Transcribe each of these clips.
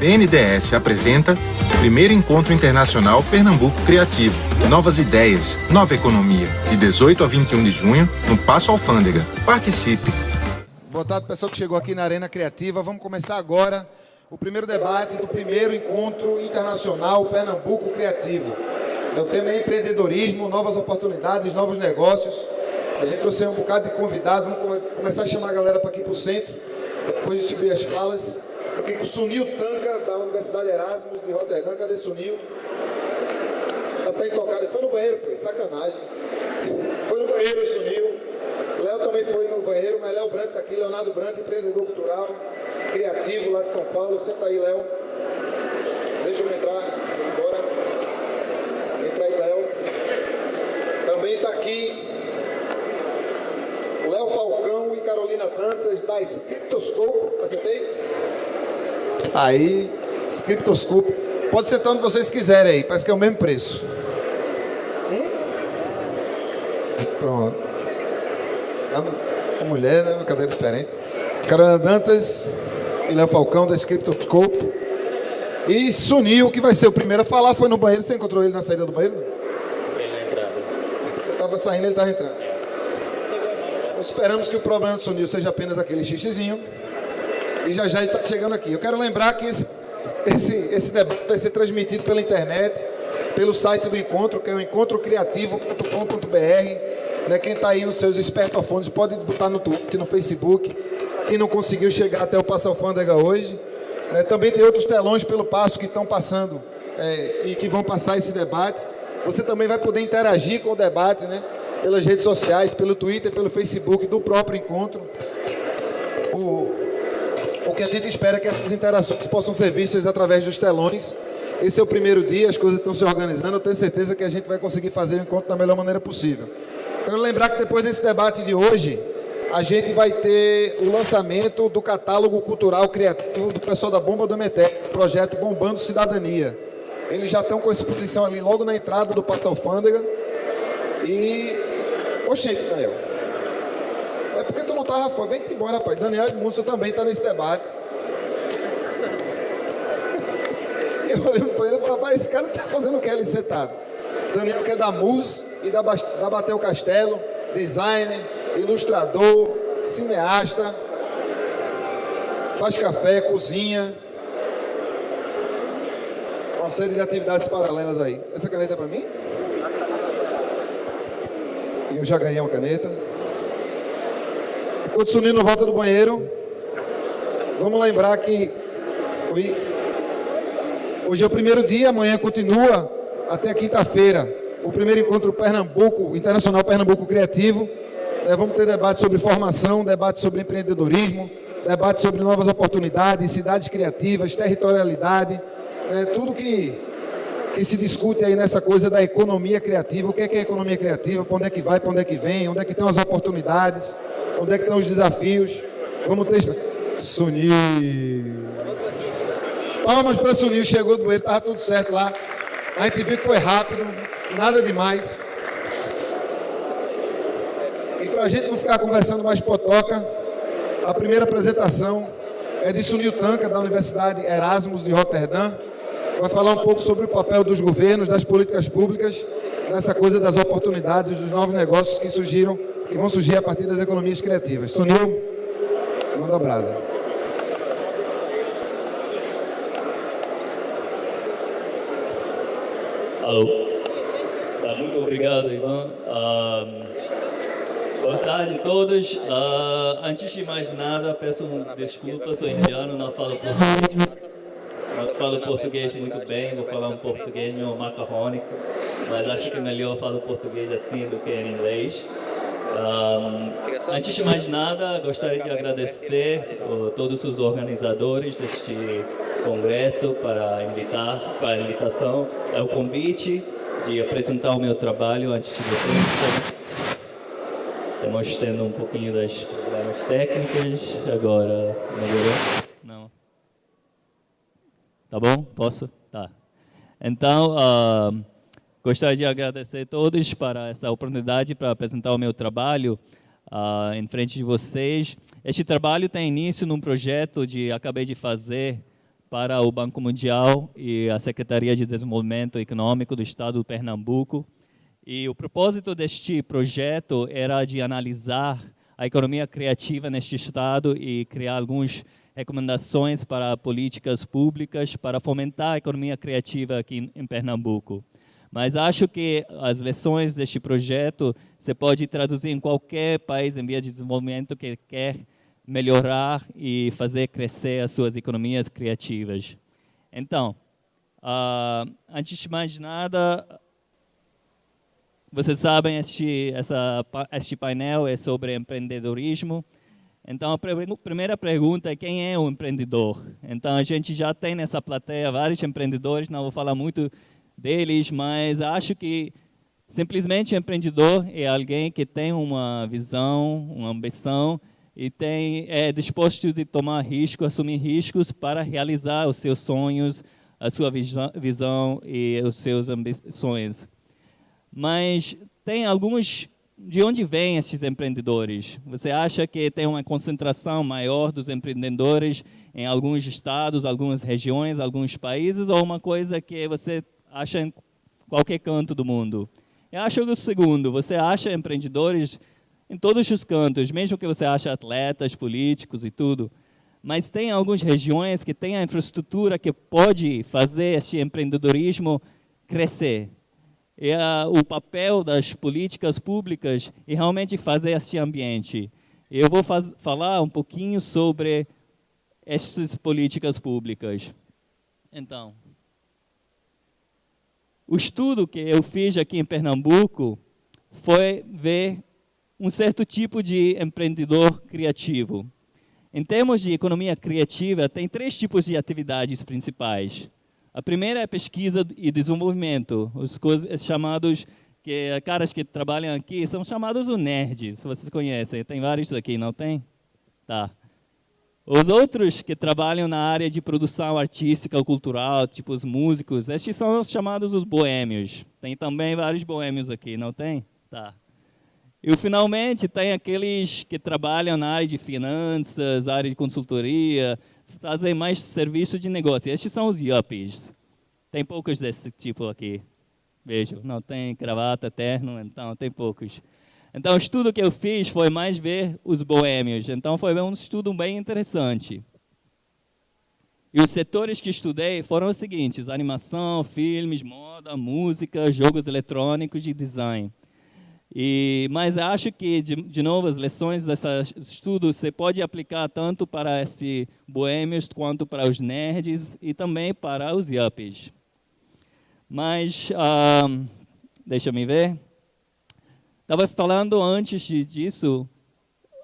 BNDES apresenta o primeiro encontro internacional Pernambuco Criativo. Novas ideias, nova economia. De 18 a 21 de junho, no Paço Alfândega. Participe! Boa tarde, pessoal que chegou aqui na Arena Criativa. Vamos começar agora o primeiro debate do primeiro encontro internacional Pernambuco Criativo. O tema é empreendedorismo, novas oportunidades, novos negócios. A gente trouxe um bocado de convidado. Vamos começar a chamar a galera para aqui para o centro. Depois a gente vê as falas. Aqui com o Sunil Tanca, da Universidade Erasmus de Roterdã. Cadê Sunil? Tá intocado. Foi no banheiro, foi sacanagem. Foi no banheiro, Sunil. Léo também foi no banheiro, mas Léo Branco está aqui. Leonardo Branco, empreendedor cultural, criativo lá de São Paulo. Senta aí, Léo. Deixa eu entrar. Bora. Entra aí, Léo. Também está aqui Léo Falcão e Carolina Dantas, da Scriptoscope. Acertei? Aí, Scriptoscope. Pode sentar onde vocês quiserem aí, parece que é o mesmo preço. Pronto. A mulher, né? Uma cadeira diferente. Carolina Dantas e Léo Falcão, da Scriptoscope. E Sunil, que vai ser o primeiro a falar, foi no banheiro. Você encontrou ele na saída do banheiro? Ele na entrada. Você estava saindo, ele estava entrando. Esperamos que o problema do Sunil seja apenas aquele xixizinho. E já ele está chegando aqui. Eu quero lembrar que esse debate vai ser transmitido pela internet, pelo site do encontro, que é o encontrocriativo.com.br. Né? Quem está aí nos seus espertofones pode botar no Twitter, no Facebook. Quem não conseguiu chegar até o Paço Alfândega hoje. Né? Também tem outros telões pelo Paço que estão passando e que vão passar esse debate. Você também vai poder interagir com o debate, né? Pelas redes sociais, pelo Twitter, pelo Facebook do próprio encontro. O que a gente espera é que essas interações possam ser vistas através dos telões. Esse é o primeiro dia, as coisas estão se organizando. Eu tenho certeza que a gente vai conseguir fazer o encontro da melhor maneira possível. Quero lembrar que depois desse debate de hoje, a gente vai ter o lançamento do catálogo cultural criativo do pessoal da Bomba do Emeteco, projeto Bombando Cidadania. Eles já estão com exposição ali logo na entrada do Paço Alfândega. E... Oxente, Daniel. É porque tu não estava fora. Vem-te embora, rapaz. Daniel Edmundson também está nesse debate. Eu olhei para ele e falei, rapaz, esse cara está fazendo o que ali sentado? Daniel que é da MUS e da Batel Castelo, designer, ilustrador, cineasta, faz café, cozinha, uma série de atividades paralelas aí. Essa caneta é para mim? Eu já ganhei uma caneta. Enquanto o Sunil não volta do banheiro, vamos lembrar que hoje é o primeiro dia, amanhã continua até quinta-feira o primeiro encontro Internacional Pernambuco Criativo. Vamos ter debate sobre formação, debate sobre empreendedorismo, debate sobre novas oportunidades, cidades criativas, territorialidade, tudo que se discute aí nessa coisa da economia criativa. O que é economia criativa? Para onde é que vai, para onde é que vem, onde é que estão as oportunidades, onde é que estão os desafios. Vamos ter... Sunil. Palmas para Sunil, chegou do banheiro, estava tudo certo lá. A gente viu que foi rápido, nada demais. E para a gente não ficar conversando mais potoca, a primeira apresentação é de Sunil Tanca, da Universidade Erasmus de Roterdã. Vai falar um pouco sobre o papel dos governos, das políticas públicas, nessa coisa das oportunidades, dos novos negócios que vão surgir a partir das economias criativas. Sunil, manda brasa. Alô. Muito obrigado, Ivan. Boa tarde a todos. Antes de mais nada, peço desculpas, sou indiano, não falo português. Eu falo português muito bem, vou falar um português meio macarrônico, mas acho que é melhor falar português assim do que em inglês. Antes de mais nada, gostaria de agradecer a todos os organizadores deste congresso para a invitação, o convite de apresentar o meu trabalho antes de vocês. Estamos tendo um pouquinho das problemas técnicos, agora melhorou? Não. Tá bom? Posso? Tá. Então, gostaria de agradecer a todos para essa oportunidade para apresentar o meu trabalho em frente de vocês. Este trabalho tem início num projeto que acabei de fazer para o Banco Mundial e a Secretaria de Desenvolvimento Econômico do Estado do Pernambuco. E o propósito deste projeto era de analisar a economia criativa neste estado e criar algumas recomendações para políticas públicas para fomentar a economia criativa aqui em Pernambuco. Mas acho que as lições deste projeto você pode traduzir em qualquer país em via de desenvolvimento que quer melhorar e fazer crescer as suas economias criativas. Então, antes de mais nada, vocês sabem, este painel é sobre empreendedorismo. Então, a primeira pergunta é quem é o empreendedor? Então, a gente já tem nessa plateia vários empreendedores, não vou falar muito deles, mas acho que simplesmente empreendedor é alguém que tem uma visão, uma ambição e é disposto a tomar risco, assumir riscos para realizar os seus sonhos, a sua visão e os seus ambições. Mas tem alguns... De onde vêm esses empreendedores? Você acha que tem uma concentração maior dos empreendedores em alguns estados, algumas regiões, alguns países, ou uma coisa que você acha em qualquer canto do mundo? Eu acho que o segundo, você acha empreendedores em todos os cantos, mesmo que você ache atletas, políticos e tudo, mas tem algumas regiões que têm a infraestrutura que pode fazer esse empreendedorismo crescer. E o papel das políticas públicas é realmente fazer esse ambiente. Eu vou falar um pouquinho sobre essas políticas públicas. Então, o estudo que eu fiz aqui em Pernambuco foi ver um certo tipo de empreendedor criativo. Em termos de economia criativa, tem 3 tipos de atividades principais. A primeira é pesquisa e desenvolvimento. Os chamados, caras que trabalham aqui, são chamados os nerds, se vocês conhecem. Tem vários aqui, não tem? Tá. Os outros que trabalham na área de produção artística ou cultural, tipo os músicos, estes são os chamados os boêmios. Tem também vários boêmios aqui, não tem? Tá. E finalmente tem aqueles que trabalham na área de finanças, área de consultoria, fazem mais serviço de negócio. Estes são os yuppies. Tem poucos desse tipo aqui. Vejo, não tem gravata, terno, então tem poucos. Então o estudo que eu fiz foi mais ver os boêmios. Então foi um estudo bem interessante. E os setores que estudei foram os seguintes: animação, filmes, moda, música, jogos eletrônicos e design. Mas acho que, de novo, as lições desse estudo você pode aplicar tanto para esses boêmios quanto para os nerds e também para os yuppies. Mas, deixa eu ver. Estava falando antes disso,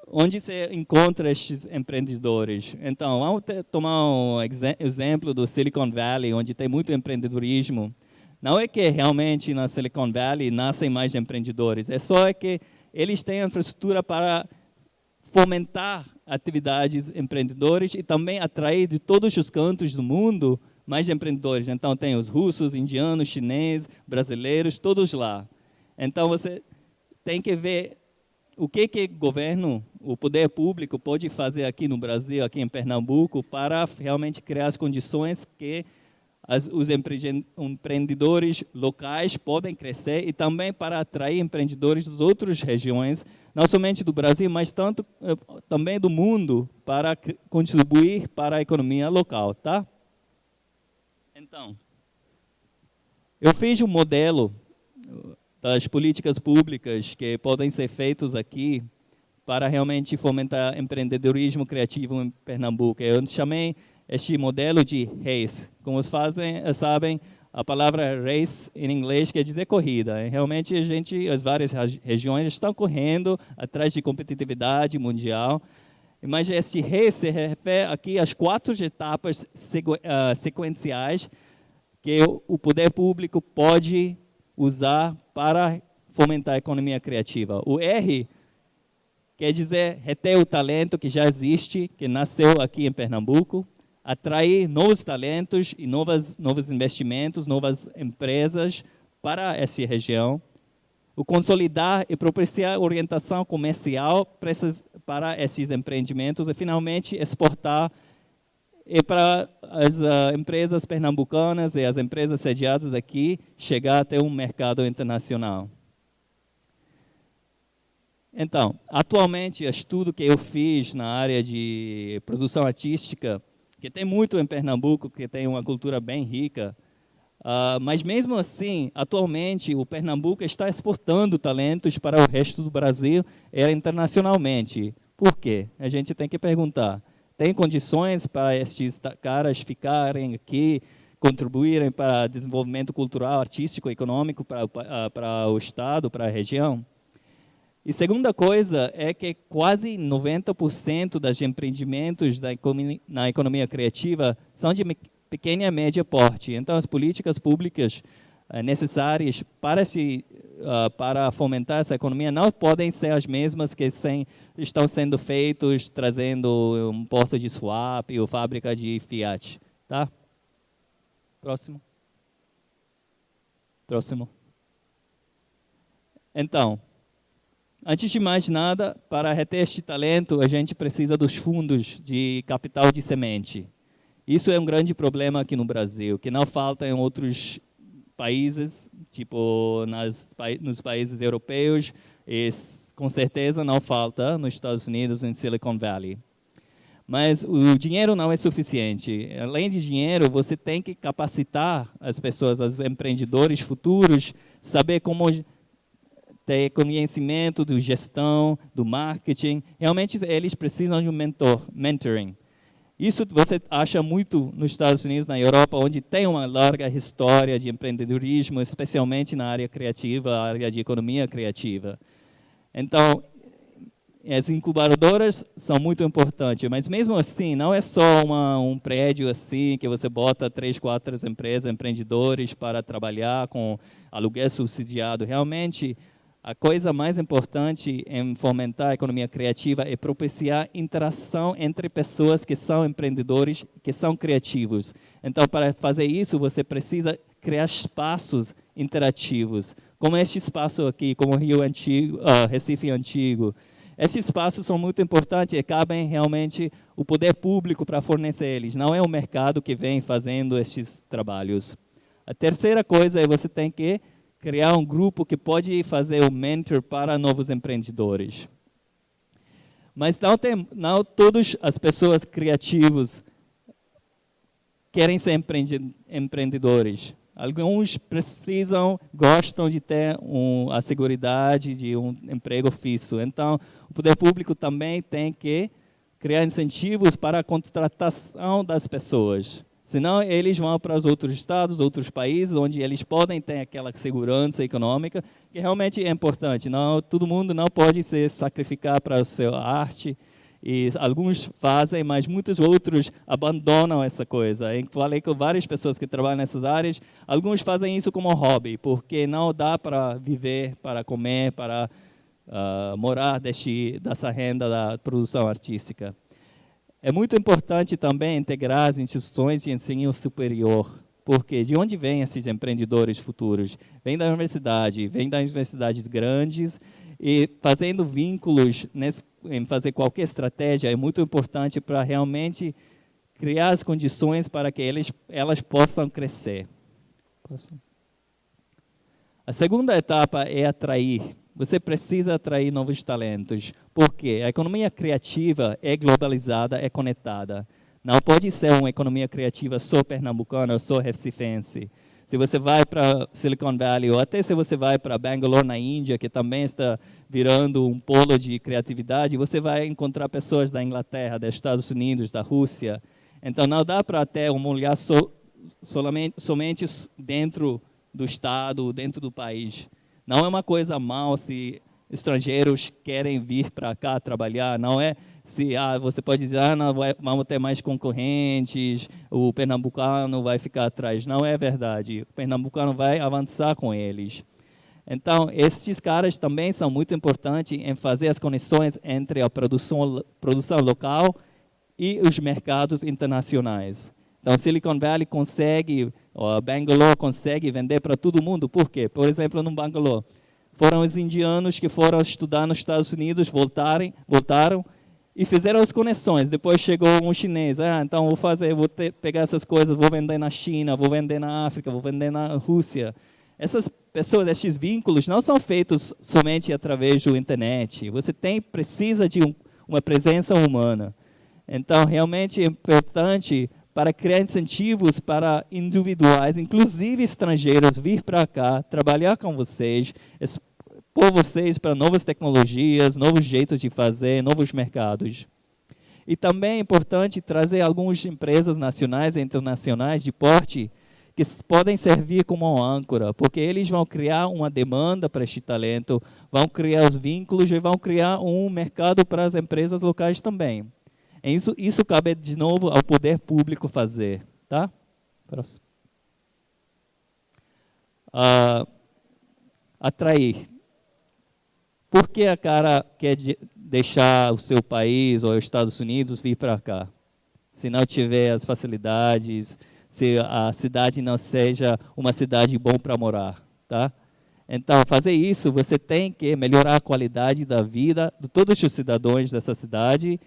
onde você encontra esses empreendedores. Então, vamos tomar um exemplo do Silicon Valley, onde tem muito empreendedorismo. Não é que realmente na Silicon Valley nascem mais empreendedores, é só que eles têm a infraestrutura para fomentar atividades empreendedores e também atrair de todos os cantos do mundo mais empreendedores. Então tem os russos, indianos, chineses, brasileiros, todos lá. Então você tem que ver o que o governo, o poder público pode fazer aqui no Brasil, aqui em Pernambuco, para realmente criar as condições que os empreendedores locais podem crescer e também para atrair empreendedores das outras regiões, não somente do Brasil, mas também do mundo, para contribuir para a economia local, tá? Então, eu fiz um modelo das políticas públicas que podem ser feitos aqui para realmente fomentar empreendedorismo criativo em Pernambuco. Eu chamei este modelo de RACE. Como sabem, a palavra race em inglês quer dizer corrida. Realmente as várias regiões estão correndo atrás de competitividade mundial. Mas este RACE se refere aqui às 4 etapas sequenciais que o poder público pode usar para fomentar a economia criativa. O R quer dizer reter o talento que já existe, que nasceu aqui em Pernambuco, atrair novos talentos e novos investimentos, novas empresas para essa região. O consolidar e propiciar orientação comercial para esses empreendimentos e, finalmente, exportar e para as empresas pernambucanas e as empresas sediadas aqui chegar até um mercado internacional. Então, atualmente, o estudo que eu fiz na área de produção artística, que tem muito em Pernambuco, que tem uma cultura bem rica, mas mesmo assim, atualmente, o Pernambuco está exportando talentos para o resto do Brasil e internacionalmente. Por quê? A gente tem que perguntar. Tem condições para estes caras ficarem aqui, contribuírem para o desenvolvimento cultural, artístico, econômico para o Estado, para a região? E segunda coisa é que quase 90% dos empreendimentos na economia criativa são de pequena e média porte. Então, as políticas públicas necessárias para fomentar essa economia não podem ser as mesmas que estão sendo feitos trazendo um porto de swap ou fábrica de Fiat. Tá? Próximo. Próximo. Então, antes de mais nada, para reter este talento, a gente precisa dos fundos de capital de semente. Isso é um grande problema aqui no Brasil, que não falta em outros países, tipo nos países europeus, e com certeza não falta nos Estados Unidos, em Silicon Valley. Mas o dinheiro não é suficiente. Além de dinheiro, você tem que capacitar as pessoas, os empreendedores futuros, saber como ter conhecimento de gestão, do marketing. Realmente, eles precisam de um mentoring. Isso você acha muito nos Estados Unidos, na Europa, onde tem uma larga história de empreendedorismo, especialmente na área criativa, a área de economia criativa. Então, as incubadoras são muito importantes, mas mesmo assim, não é só um prédio assim, que você bota 3, 4 empresas, empreendedores para trabalhar com aluguel subsidiado. Realmente, a coisa mais importante em fomentar a economia criativa é propiciar interação entre pessoas que são empreendedores, que são criativos. Então, para fazer isso, você precisa criar espaços interativos, como este espaço aqui, como o Recife Antigo. Esses espaços são muito importantes e cabem realmente o poder público para fornecer eles. Não é o mercado que vem fazendo estes trabalhos. A terceira coisa é você tem que criar um grupo que pode fazer o mentor para novos empreendedores. Mas não todas as pessoas criativas querem ser empreendedores. Alguns gostam de ter a seguridade de um emprego fixo. Então, o poder público também tem que criar incentivos para a contratação das pessoas. Senão, eles vão para os outros estados, outros países, onde eles podem ter aquela segurança econômica, que realmente é importante. Não, todo mundo não pode se sacrificar para a sua arte. E alguns fazem, mas muitos outros abandonam essa coisa. Eu falei com várias pessoas que trabalham nessas áreas, alguns fazem isso como hobby, porque não dá para viver, para comer, para morar dessa renda da produção artística. É muito importante também integrar as instituições de ensino superior, porque de onde vêm esses empreendedores futuros? Vêm da universidade, vêm das universidades grandes, e fazendo vínculos, em fazer qualquer estratégia, é muito importante para realmente criar as condições para que elas possam crescer. A segunda etapa é atrair. Você precisa atrair novos talentos. Por quê? A economia criativa é globalizada, é conectada. Não pode ser uma economia criativa só pernambucana ou só recifense. Se você vai para Silicon Valley, ou até se você vai para Bangalore, na Índia, que também está virando um polo de criatividade, você vai encontrar pessoas da Inglaterra, dos Estados Unidos, da Rússia. Então, não dá para ter uma olhar somente dentro do Estado, dentro do país. Não é uma coisa mal se estrangeiros querem vir para cá trabalhar, não é se você pode dizer, não, vamos ter mais concorrentes, o pernambucano vai ficar atrás. Não é verdade, o pernambucano vai avançar com eles. Então, esses caras também são muito importantes em fazer as conexões entre a produção local e os mercados internacionais. Então, Silicon Valley consegue, Bangalore consegue vender para todo mundo. Por quê? Por exemplo, no Bangalore, foram os indianos que foram estudar nos Estados Unidos, voltaram, E fizeram as conexões. Depois chegou um chinês. Então pegar essas coisas, vou vender na China, vou vender na África, vou vender na Rússia. Essas pessoas, esses vínculos não são feitos somente através da internet. Você precisa de uma presença humana. Então, realmente é importante para criar incentivos para individuais, inclusive estrangeiros, vir para cá, trabalhar com vocês, expor vocês para novas tecnologias, novos jeitos de fazer, novos mercados. E também é importante trazer algumas empresas nacionais e internacionais de porte que podem servir como uma âncora, porque eles vão criar uma demanda para este talento, vão criar os vínculos e vão criar um mercado para as empresas locais também. Isso cabe, de novo, ao poder público fazer. Tá? Próximo. Atrair. Por que a cara quer deixar o seu país ou os Estados Unidos vir para cá? Se não tiver as facilidades, se a cidade não seja uma cidade bom para morar, tá? Então, fazer isso, você tem que melhorar a qualidade da vida de todos os cidadãos dessa cidade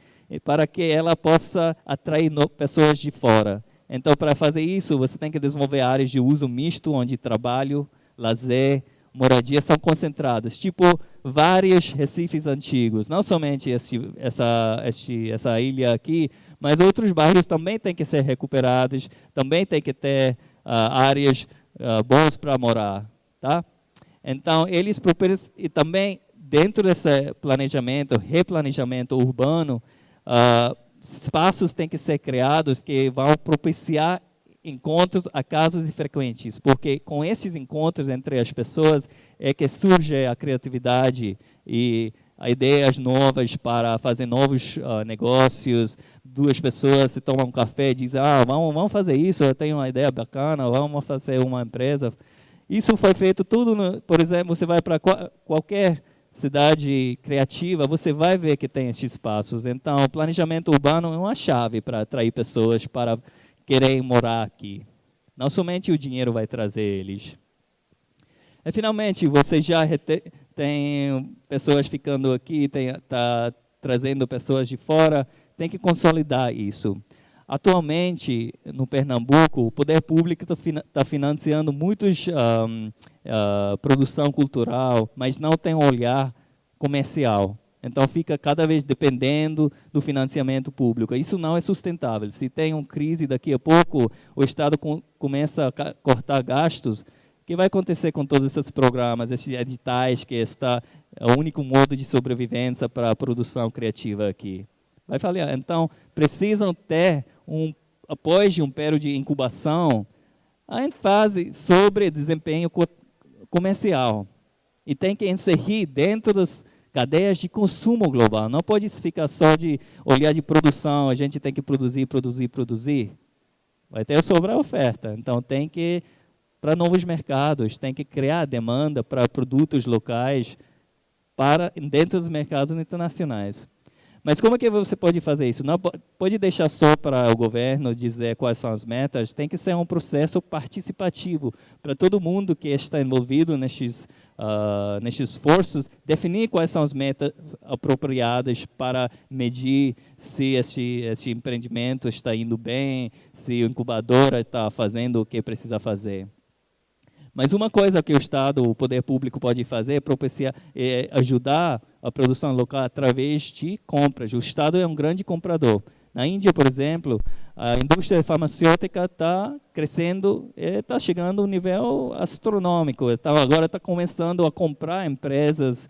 para que ela possa atrair pessoas de fora. Então, para fazer isso, você tem que desenvolver áreas de uso misto, onde trabalho, lazer, moradia são concentradas, tipo vários recifes antigos, não somente essa ilha aqui, mas outros bairros também têm que ser recuperados, também tem que ter áreas boas para morar, tá? Então, eles e também dentro desse planejamento, replanejamento urbano, espaços têm que ser criados que vão propiciar encontros acasos e frequentes, porque com esses encontros entre as pessoas é que surge a criatividade e ideias novas para fazer novos negócios. Duas pessoas se tomam um café e dizem, vamos fazer isso, eu tenho uma ideia bacana, vamos fazer uma empresa. Isso foi feito tudo, por exemplo, você vai para qualquer cidade criativa, você vai ver que tem esses espaços. Então, o planejamento urbano é uma chave para atrair pessoas para querem morar aqui. Não somente o dinheiro vai trazer eles. E, finalmente, você já tem pessoas ficando aqui, está trazendo pessoas de fora, tem que consolidar isso. Atualmente, no Pernambuco, o poder público está financiando muitos produção cultural, mas não tem um olhar comercial. Então, fica cada vez dependendo do financiamento público. Isso não é sustentável. Se tem uma crise daqui a pouco, o Estado começa a cortar gastos. O que vai acontecer com todos esses programas, esses editais, que é o único modo de sobrevivência para a produção criativa aqui? Vai falhar. Então, precisam ter após um período de incubação, a ênfase sobre desempenho comercial. E tem que inserir dentro das cadeias de consumo global. Não pode ficar só de olhar de produção, a gente tem que produzir. Vai ter sobrar oferta. Então, tem que para novos mercados, tem que criar demanda para produtos locais dentro dos mercados internacionais. Mas como é que você pode fazer isso? Não pode deixar só para o governo dizer quais são as metas, tem que ser um processo participativo para todo mundo que está envolvido nestes esforços, definir quais são as metas apropriadas para medir se este empreendimento está indo bem, se a incubadora está fazendo o que precisa fazer. Mas uma coisa que o Estado, o poder público pode fazer é ajudar a produção local através de compras. O Estado é um grande comprador. Na Índia, por exemplo, a indústria farmacêutica está crescendo, está chegando a um nível astronômico. Agora está começando a comprar empresas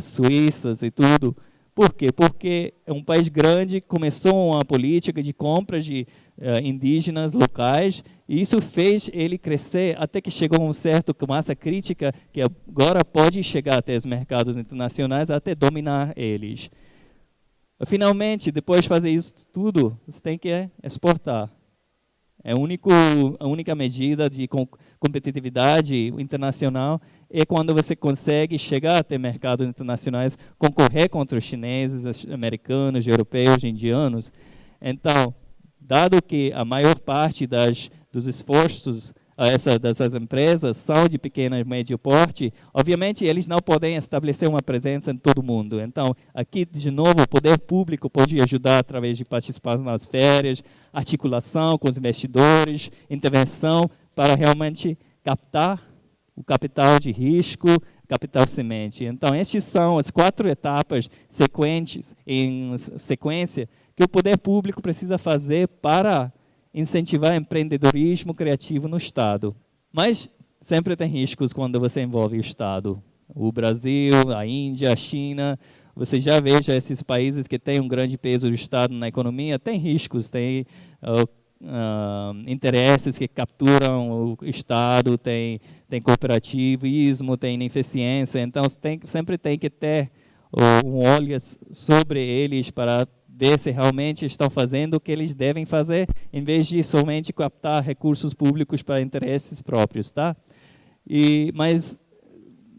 suíças e tudo. Por quê? Porque é um país grande, começou uma política de compra de indígenas locais, e isso fez ele crescer até que chegou a uma certa massa crítica que agora pode chegar até os mercados internacionais, até dominar eles. Finalmente, depois de fazer isso tudo, você tem que exportar. A única medida de competitividade internacional é quando você consegue chegar até mercados internacionais, concorrer contra os chineses, os americanos, europeus, indianos. Então, dado que a maior parte dos esforços dessas empresas são de pequeno e médio porte, obviamente eles não podem estabelecer uma presença em todo mundo. Então, aqui, de novo, o poder público pode ajudar através de participação nas férias, articulação com os investidores, intervenção para realmente captar o capital de risco, capital semente. Então, estas são as 4 etapas sequentes, em sequência, que o poder público precisa fazer para incentivar empreendedorismo criativo no Estado. Mas sempre tem riscos quando você envolve o Estado. O Brasil, a Índia, a China, você já veja esses países que têm um grande peso do Estado na economia, tem riscos, tem interesses que capturam o Estado, tem cooperativismo, tem ineficiência, então sempre tem que ter um olho sobre eles para ver se realmente estão fazendo o que eles devem fazer, em vez de somente captar recursos públicos para interesses próprios, tá? Mas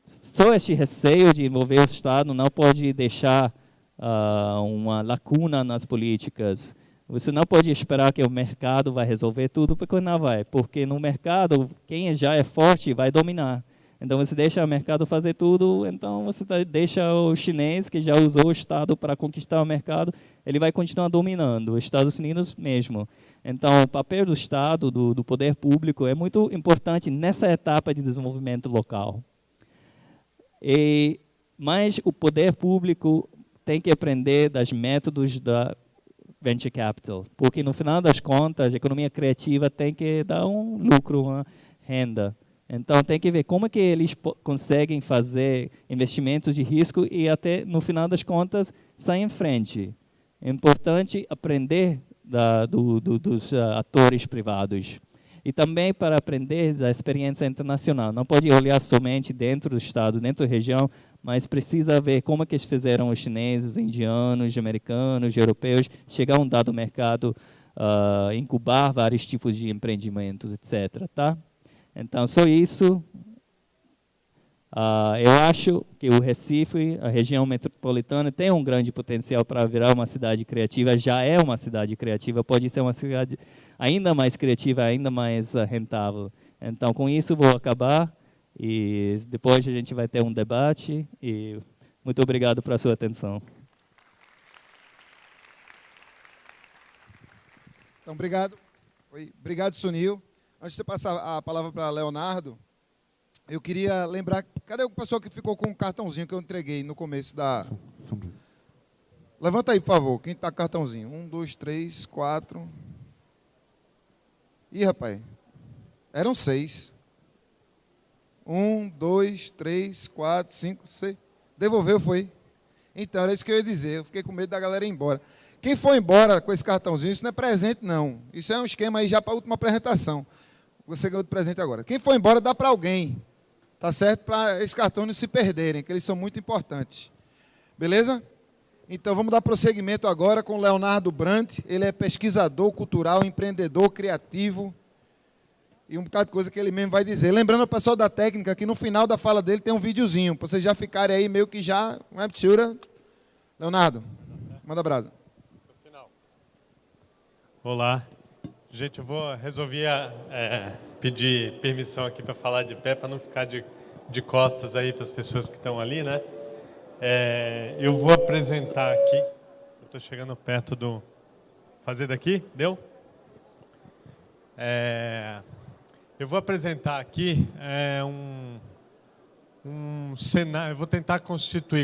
só este receio de envolver o Estado não pode deixar uma lacuna nas políticas. Você não pode esperar que o mercado vai resolver tudo, porque não vai. Porque no mercado, quem já é forte vai dominar. Então, você deixa o mercado fazer tudo, então você deixa o chinês, que já usou o Estado para conquistar o mercado, ele vai continuar dominando, os Estados Unidos mesmo. Então, o papel do Estado, do poder público, é muito importante nessa etapa de desenvolvimento local. Mas o poder público tem que aprender dos métodos da venture capital, porque no final das contas, a economia criativa tem que dar um lucro, uma renda. Então, tem que ver como é que eles conseguem fazer investimentos de risco e até, no final das contas, sair em frente. É importante aprender dos atores privados. E também para aprender da experiência internacional. Não pode olhar somente dentro do Estado, dentro da região, mas precisa ver como é que eles fizeram os chineses, indianos, americanos, europeus, chegar a um dado mercado, incubar vários tipos de empreendimentos, etc. Tá? Então, só isso. Eu acho que o Recife, a região metropolitana, tem um grande potencial para virar uma cidade criativa, já é uma cidade criativa, pode ser uma cidade ainda mais criativa, ainda mais rentável. Então, com isso, vou acabar e depois a gente vai ter um debate. E muito obrigado pela sua atenção. Então, obrigado. Obrigado, Sunil. Antes de passar a palavra para Leonardo, eu queria lembrar... Cadê o pessoal que ficou com o cartãozinho que eu entreguei no começo da... Levanta aí, por favor. Quem está com o cartãozinho? 1, 2, 3, 4... Ih, rapaz. Eram 6. 1, 2, 3, 4, 5, 6... Devolveu, foi? Então, era isso que eu ia dizer. Eu fiquei com medo da galera ir embora. Quem for embora com esse cartãozinho, isso não é presente, não. Isso é um esquema aí já para a última apresentação. Você ganhou de presente agora. Quem for embora, dá para alguém. Tá certo? Para esses cartões não se perderem, que eles são muito importantes. Beleza? Então, vamos dar prosseguimento agora com o Leonardo Brandt. Ele é pesquisador cultural, empreendedor criativo. E um bocado de coisa que ele mesmo vai dizer. Lembrando ao pessoal da técnica que no final da fala dele tem um videozinho, para vocês já ficarem aí meio que já... Leonardo, manda brasa. Olá. Gente, eu resolvi pedir permissão aqui para falar de pé, para não ficar de costas aí para as pessoas que estão ali, né? Eu vou apresentar aqui, eu estou chegando perto do... Fazer daqui? Deu? Eu vou apresentar aqui um cenário, eu vou tentar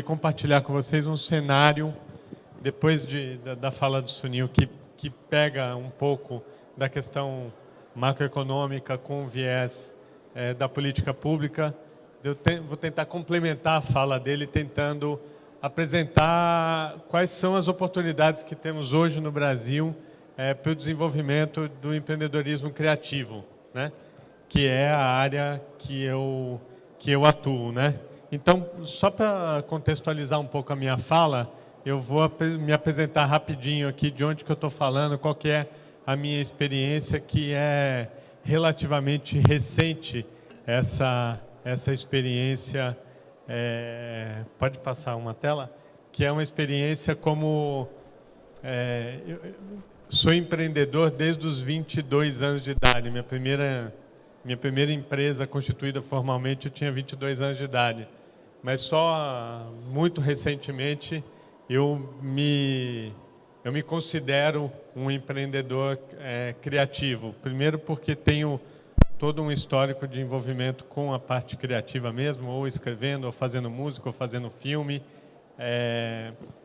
compartilhar com vocês um cenário, depois da fala do Sunil, que pega um pouco da questão macroeconômica com o viés da política pública. Vou tentar complementar a fala dele, tentando apresentar quais são as oportunidades que temos hoje no Brasil para o desenvolvimento do empreendedorismo criativo, né? Que é a área que eu atuo, né? Então, só para contextualizar um pouco a minha fala, eu vou me apresentar rapidinho aqui de onde que eu estou falando, qual que é a minha experiência, que é relativamente recente, essa experiência, pode passar uma tela? Que é uma experiência como... eu sou empreendedor desde os 22 anos de idade, minha primeira minha primeira empresa constituída formalmente eu tinha 22 anos de idade. Mas só muito recentemente eu me considero um empreendedor criativo. Primeiro porque tenho todo um histórico de envolvimento com a parte criativa mesmo, ou escrevendo, ou fazendo música, ou fazendo filme.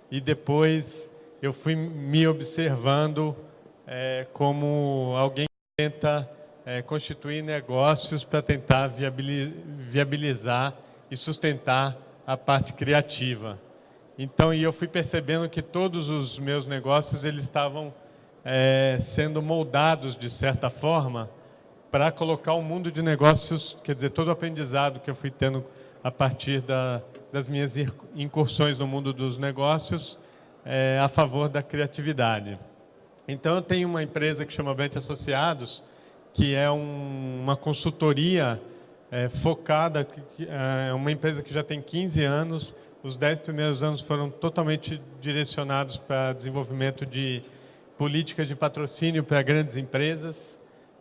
E depois eu fui me observando como alguém que tenta constituir negócios para tentar viabilizar e sustentar a parte criativa. Então, eu fui percebendo que todos os meus negócios eles estavam sendo moldados, de certa forma, para colocar o mundo de negócios, quer dizer, todo o aprendizado que eu fui tendo a partir das minhas incursões no mundo dos negócios, a favor da criatividade. Então, eu tenho uma empresa que chama Bent Associados, que é uma consultoria focada, é uma empresa que já tem 15 anos, os 10 primeiros anos foram totalmente direcionados para desenvolvimento de políticas de patrocínio para grandes empresas,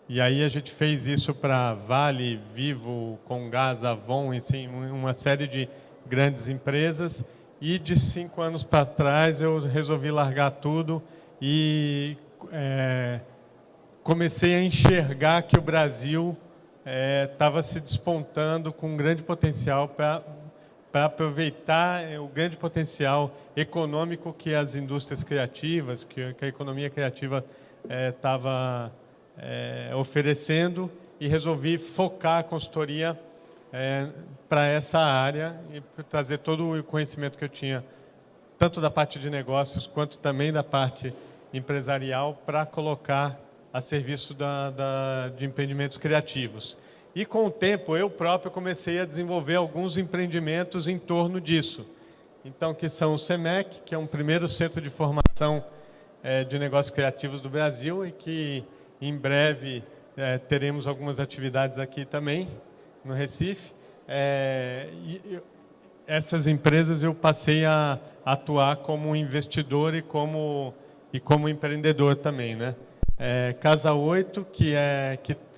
e aí a gente fez isso para Vale, Vivo, Comgás, Avon, assim, uma série de grandes empresas, e de 5 anos para trás eu resolvi largar tudo e comecei a enxergar que o Brasil estava se despontando com um grande potencial para aproveitar o grande potencial econômico que as indústrias criativas, que a economia criativa estava oferecendo, e resolvi focar a consultoria para essa área e trazer todo o conhecimento que eu tinha, tanto da parte de negócios quanto também da parte empresarial, para colocar a serviço de empreendimentos criativos. E com o tempo, eu próprio comecei a desenvolver alguns empreendimentos em torno disso. Então, que são o SEMEC, que é um primeiro centro de formação de negócios criativos do Brasil, e que em breve teremos algumas atividades aqui também, no Recife. Essas empresas eu passei a atuar como investidor e como empreendedor também, né? Casa 8,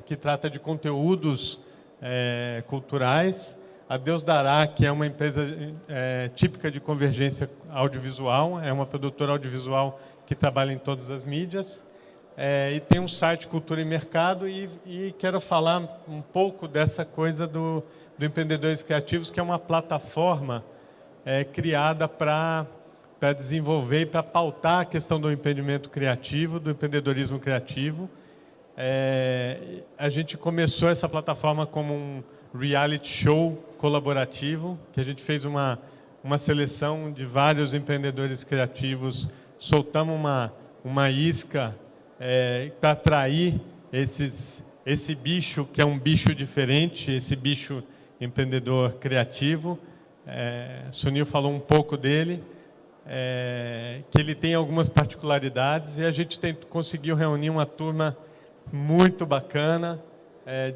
que trata de conteúdos culturais. A Deus Dará, que é uma empresa típica de convergência audiovisual, é uma produtora audiovisual que trabalha em todas as mídias. E tem um site Cultura e Mercado, e quero falar um pouco dessa coisa do Empreendedores Criativos, que é uma plataforma criada para desenvolver e para pautar a questão do empreendimento criativo, do empreendedorismo criativo. A gente começou essa plataforma como um reality show colaborativo, que a gente fez uma seleção de vários empreendedores criativos, soltamos uma isca para atrair esse bicho, que é um bicho diferente, esse bicho empreendedor criativo. Sunil falou um pouco dele, que ele tem algumas particularidades, e a gente conseguiu reunir uma turma muito bacana,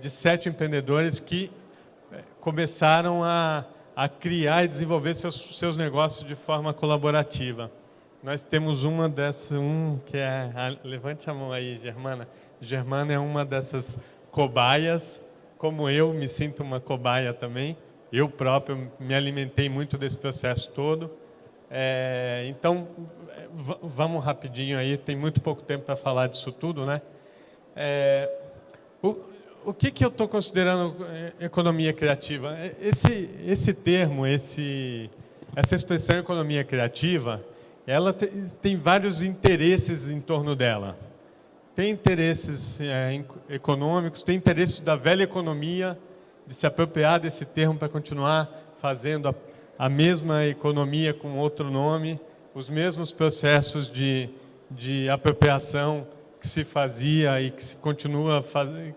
de 7 empreendedores que começaram a criar e desenvolver seus negócios de forma colaborativa. Nós temos uma dessas, que levante a mão aí, Germana. Germana é uma dessas cobaias, como eu me sinto uma cobaia também. Eu próprio me alimentei muito desse processo todo. Então, vamos rapidinho aí, tem muito pouco tempo para falar disso tudo, né? O que eu estou considerando economia criativa? Esse termo, essa expressão economia criativa, ela tem vários interesses em torno dela. Tem interesses econômicos, tem interesses da velha economia, de se apropriar desse termo para continuar fazendo a mesma economia com outro nome, os mesmos processos de apropriação que se fazia e que se continua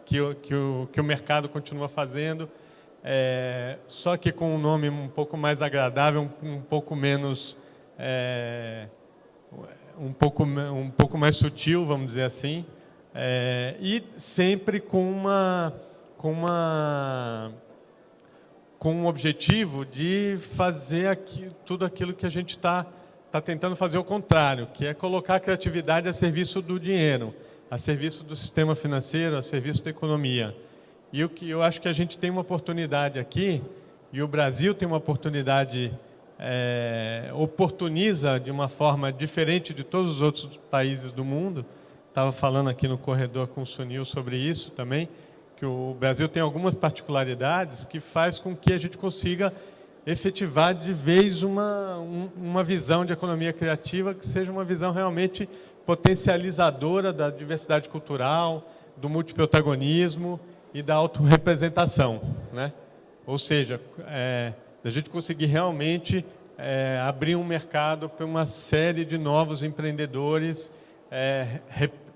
que o mercado continua fazendo, só que com um nome um pouco mais agradável, um pouco menos um pouco mais sutil, vamos dizer assim, e sempre com um objetivo de fazer tudo aquilo que a gente está tentando fazer ao contrário, que é colocar a criatividade a serviço do dinheiro, a serviço do sistema financeiro, a serviço da economia. E o que eu acho que a gente tem uma oportunidade aqui, e o Brasil tem uma oportunidade, oportuniza de uma forma diferente de todos os outros países do mundo. Estava falando aqui no corredor com o Sunil sobre isso também, que o Brasil tem algumas particularidades que faz com que a gente consiga efetivar de vez uma visão de economia criativa que seja uma visão realmente potencializadora da diversidade cultural, do multiprotagonismo e da autorrepresentação, né? Ou seja, a gente conseguir realmente abrir um mercado para uma série de novos empreendedores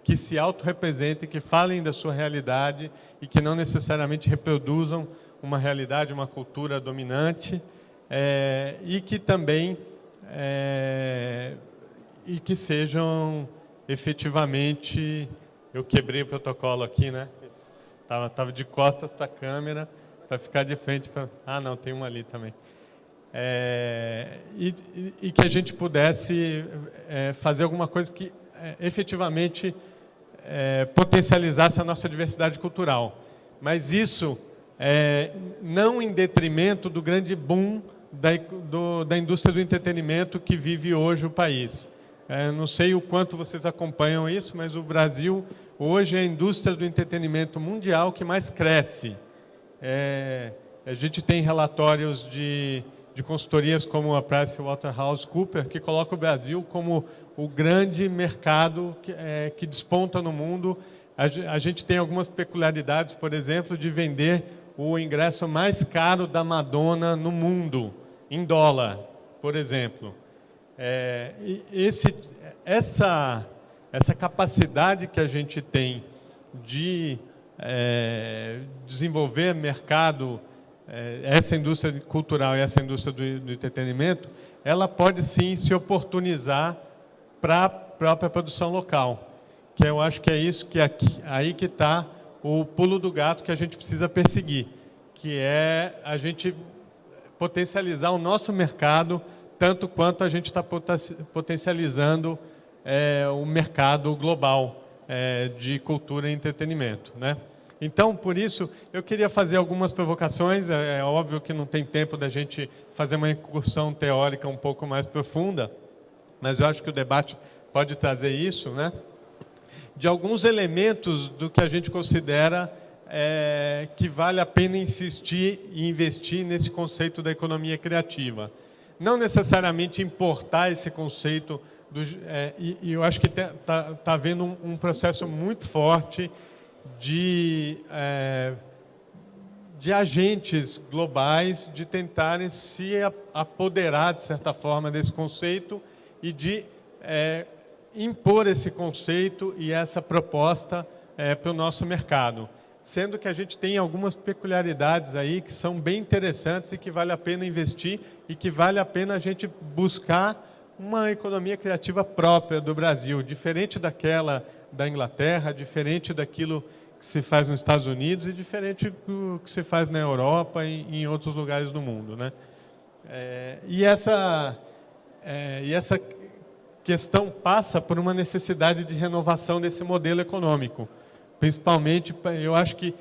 que se autorrepresentem, que falem da sua realidade e que não necessariamente reproduzam uma realidade, uma cultura dominante, e que também e que sejam efetivamente... Eu quebrei o protocolo aqui, né? Tava de costas para a câmera, para ficar de frente para... Ah, não, tem uma ali também. E que a gente pudesse fazer alguma coisa que efetivamente potencializasse a nossa diversidade cultural. Mas isso não em detrimento do grande boom da indústria do entretenimento que vive hoje o país. Não sei o quanto vocês acompanham isso, mas o Brasil hoje é a indústria do entretenimento mundial que mais cresce. A gente tem relatórios de consultorias como a PricewaterhouseCoopers, que coloca o Brasil como o grande mercado que desponta no mundo. A gente tem algumas peculiaridades, por exemplo, de vender o ingresso mais caro da Madonna no mundo, em dólar, por exemplo. Essa capacidade que a gente tem de desenvolver mercado, essa indústria cultural e essa indústria do entretenimento, ela pode sim se oportunizar para a própria produção local. Que eu acho que é isso aí que está o pulo do gato que a gente precisa perseguir, que é a gente potencializar o nosso mercado tanto quanto a gente está potencializando o mercado global de cultura e entretenimento, né? Então, por isso, eu queria fazer algumas provocações. É óbvio que não tem tempo da gente fazer uma incursão teórica um pouco mais profunda, mas eu acho que o debate pode trazer isso, né? De alguns elementos do que a gente considera que vale a pena insistir e investir nesse conceito da economia criativa. Não necessariamente importar esse conceito, e eu acho que está havendo um processo muito forte de agentes globais de tentarem se apoderar, de certa forma, desse conceito e de impor esse conceito e essa proposta para o nosso mercado. Sendo que a gente tem algumas peculiaridades aí que são bem interessantes e que vale a pena investir e que vale a pena a gente buscar uma economia criativa própria do Brasil, diferente daquela da Inglaterra, diferente daquilo que se faz nos Estados Unidos e diferente do que se faz na Europa e em outros lugares do mundo, né? E essa questão passa por uma necessidade de renovação desse modelo econômico. Principalmente, eu acho que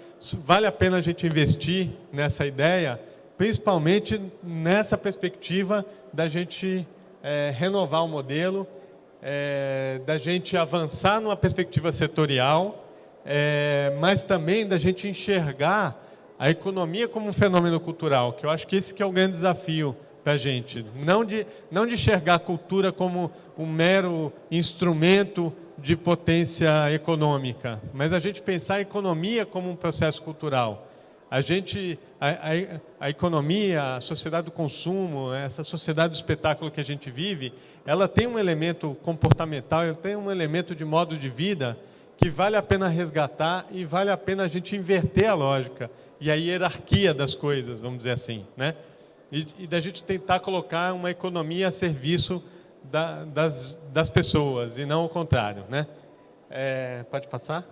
vale a pena a gente investir nessa ideia, principalmente nessa perspectiva da gente renovar o modelo, da gente avançar numa perspectiva setorial, mas também da gente enxergar a economia como um fenômeno cultural, que eu acho que esse que é o grande desafio para a gente. Não de enxergar a cultura como um mero instrumento de potência econômica, mas a gente pensar a economia como um processo cultural. A economia, a sociedade do consumo, essa sociedade do espetáculo que a gente vive, ela tem um elemento comportamental, ela tem um elemento de modo de vida que vale a pena resgatar e vale a pena a gente inverter a lógica e a hierarquia das coisas, vamos dizer assim, né? E da gente tentar colocar uma economia a serviço das pessoas e não o contrário, né? Pode passar?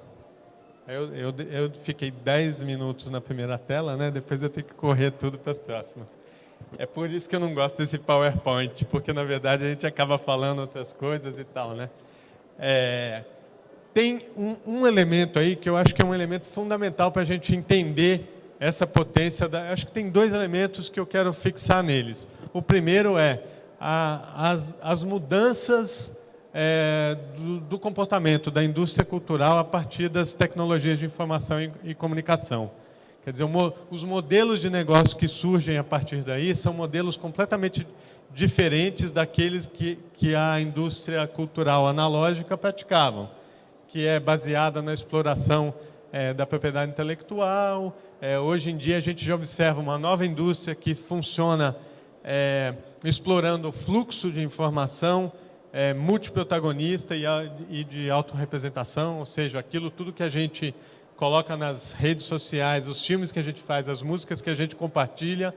Eu fiquei 10 minutos na primeira tela, né? Depois eu tenho que correr tudo para as próximas. É por isso que eu não gosto desse PowerPoint, porque na verdade a gente acaba falando outras coisas e tal, né? tem um elemento aí que eu acho que é um elemento fundamental para a gente entender essa potência. Acho que tem dois elementos que eu quero fixar neles. O primeiro é as mudanças do comportamento da indústria cultural a partir das tecnologias de informação e comunicação. Quer dizer, os modelos de negócio que surgem a partir daí são modelos completamente diferentes daqueles que a indústria cultural analógica praticavam, que é baseada na exploração da propriedade intelectual. Hoje em dia, a gente já observa uma nova indústria que funciona explorando o fluxo de informação multiprotagonista e de autorrepresentação, ou seja, aquilo tudo que a gente coloca nas redes sociais, os filmes que a gente faz, as músicas que a gente compartilha,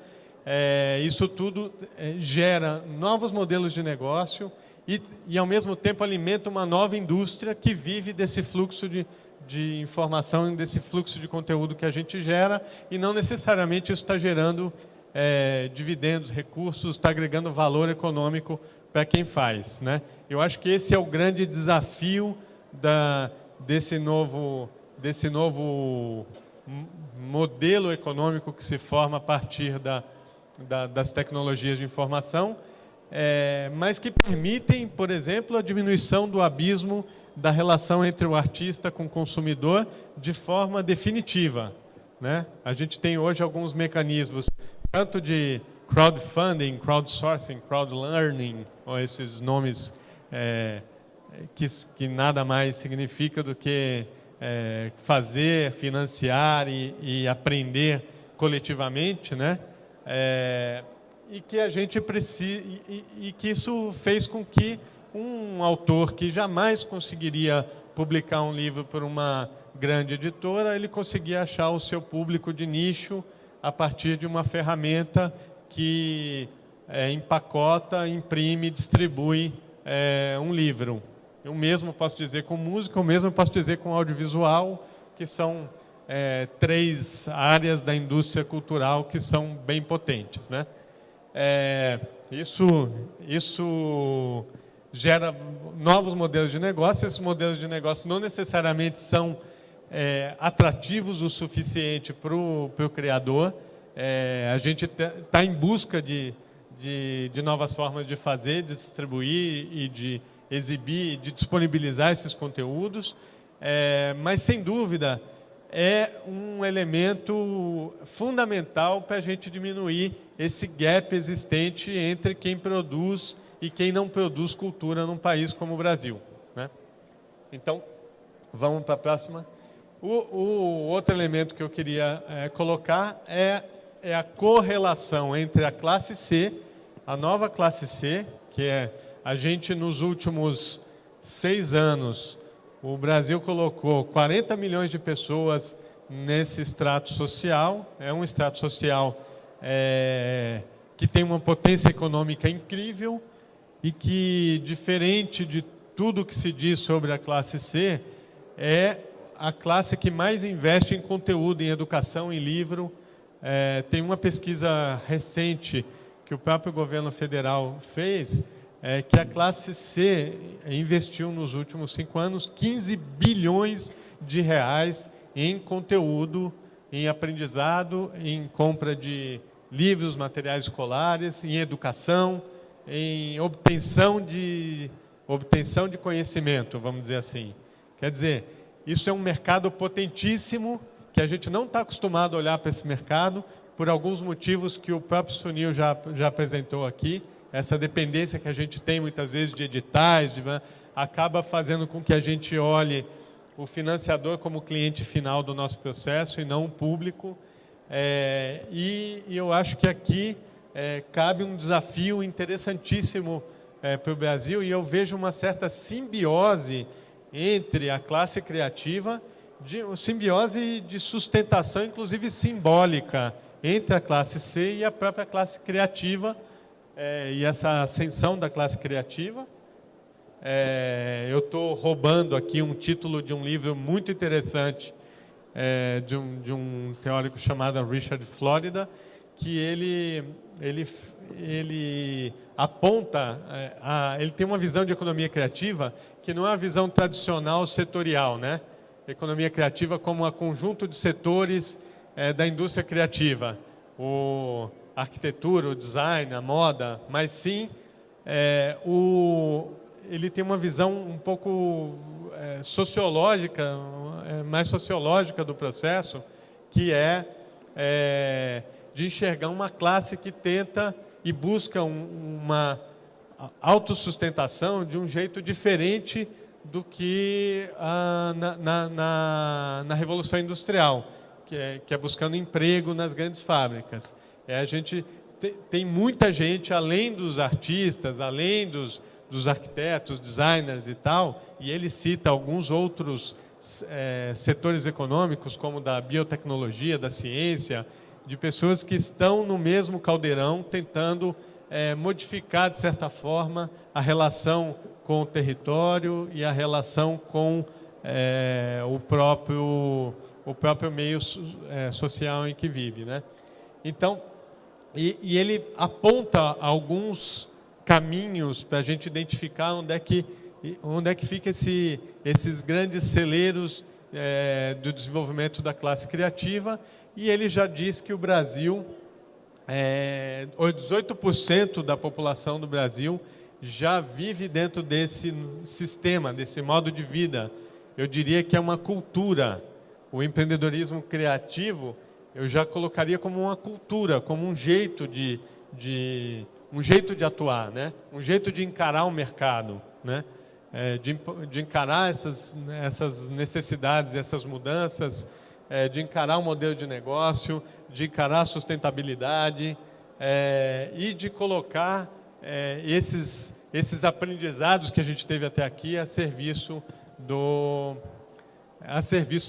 isso tudo gera novos modelos de negócio e, ao mesmo tempo, alimenta uma nova indústria que vive desse fluxo de informação e desse fluxo de conteúdo que a gente gera, e não necessariamente isso está gerando dividendos, recursos, está agregando valor econômico para quem faz, né? Eu acho que esse é o grande desafio desse novo modelo econômico que se forma a partir das tecnologias de informação, mas que permitem, por exemplo, a diminuição do abismo da relação entre o artista com o consumidor de forma definitiva, né? A gente tem hoje alguns mecanismos, tanto de crowdfunding, crowdsourcing, crowdlearning, ou esses nomes que nada mais significa do que fazer, financiar e aprender coletivamente, né? E que a gente precisa, e que isso fez com que um autor que jamais conseguiria publicar um livro por uma grande editora, ele conseguia achar o seu público de nicho a partir de uma ferramenta que empacota, imprime, distribui um livro. Eu mesmo posso dizer com música, eu mesmo posso dizer com audiovisual, que são três áreas da indústria cultural que são bem potentes, né? Isso gera novos modelos de negócio. Esses modelos de negócio não necessariamente são atrativos o suficiente para o criador. A gente está em busca de novas formas de fazer, de distribuir e de exibir, de disponibilizar esses conteúdos, mas, sem dúvida, é um elemento fundamental para a gente diminuir esse gap existente entre quem produz e quem não produz cultura num país como o Brasil, né? Então, vamos para a próxima. O outro elemento que eu queria colocar é a correlação entre a classe C, a nova classe C, que a gente, nos últimos 6 anos, o Brasil colocou 40 milhões de pessoas nesse extrato social. É um extrato social que tem uma potência econômica incrível e que, diferente de tudo que se diz sobre a classe C, é a classe que mais investe em conteúdo, em educação, em livro. Tem uma pesquisa recente que o próprio governo federal fez, que a classe C investiu nos últimos 5 anos 15 bilhões de reais em conteúdo, em aprendizado, em compra de livros, materiais escolares, em educação, em obtenção de conhecimento, vamos dizer assim. Quer dizer, isso é um mercado potentíssimo, que a gente não está acostumado a olhar para esse mercado, por alguns motivos que o próprio Sunil já apresentou aqui. Essa dependência que a gente tem, muitas vezes, de editais, acaba fazendo com que a gente olhe o financiador como cliente final do nosso processo e não o público. E eu acho que aqui cabe um desafio interessantíssimo para o Brasil, e eu vejo uma certa simbiose entre a classe criativa, simbiose de sustentação, inclusive simbólica, entre a classe C e a própria classe criativa, e essa ascensão da classe criativa. Eu estou roubando aqui um título de um livro muito interessante, de um teórico chamado Richard Florida, que ele ele aponta, ele tem uma visão de economia criativa que não é uma visão tradicional setorial, né? Economia criativa como um conjunto de setores da indústria criativa, a arquitetura, o design, a moda, mas sim ele tem uma visão um pouco sociológica, mais sociológica do processo, que de enxergar uma classe que tenta e busca uma autossustentação de um jeito diferente do que na Revolução Industrial, que é buscando emprego nas grandes fábricas. A gente tem muita gente, além dos artistas, além dos arquitetos, designers e tal, e ele cita alguns outros setores econômicos, como da biotecnologia, da ciência, de pessoas que estão no mesmo caldeirão, tentando modificar, de certa forma, a relação com o território e a relação com o próprio meio social em que vive, né? Então, e ele aponta alguns caminhos para a gente identificar onde é que fica esses grandes celeiros do desenvolvimento da classe criativa, e ele já diz que o Brasil, 18% da população do Brasil já vive dentro desse sistema, desse modo de vida. Eu diria que é uma cultura. O empreendedorismo criativo eu já colocaria como uma cultura, como um jeito de atuar, né? Um jeito de encarar o mercado, né? De encarar essas necessidades, essas mudanças, de encarar o modelo de negócio, de encarar a sustentabilidade e de colocar esses aprendizados que a gente teve até aqui a serviço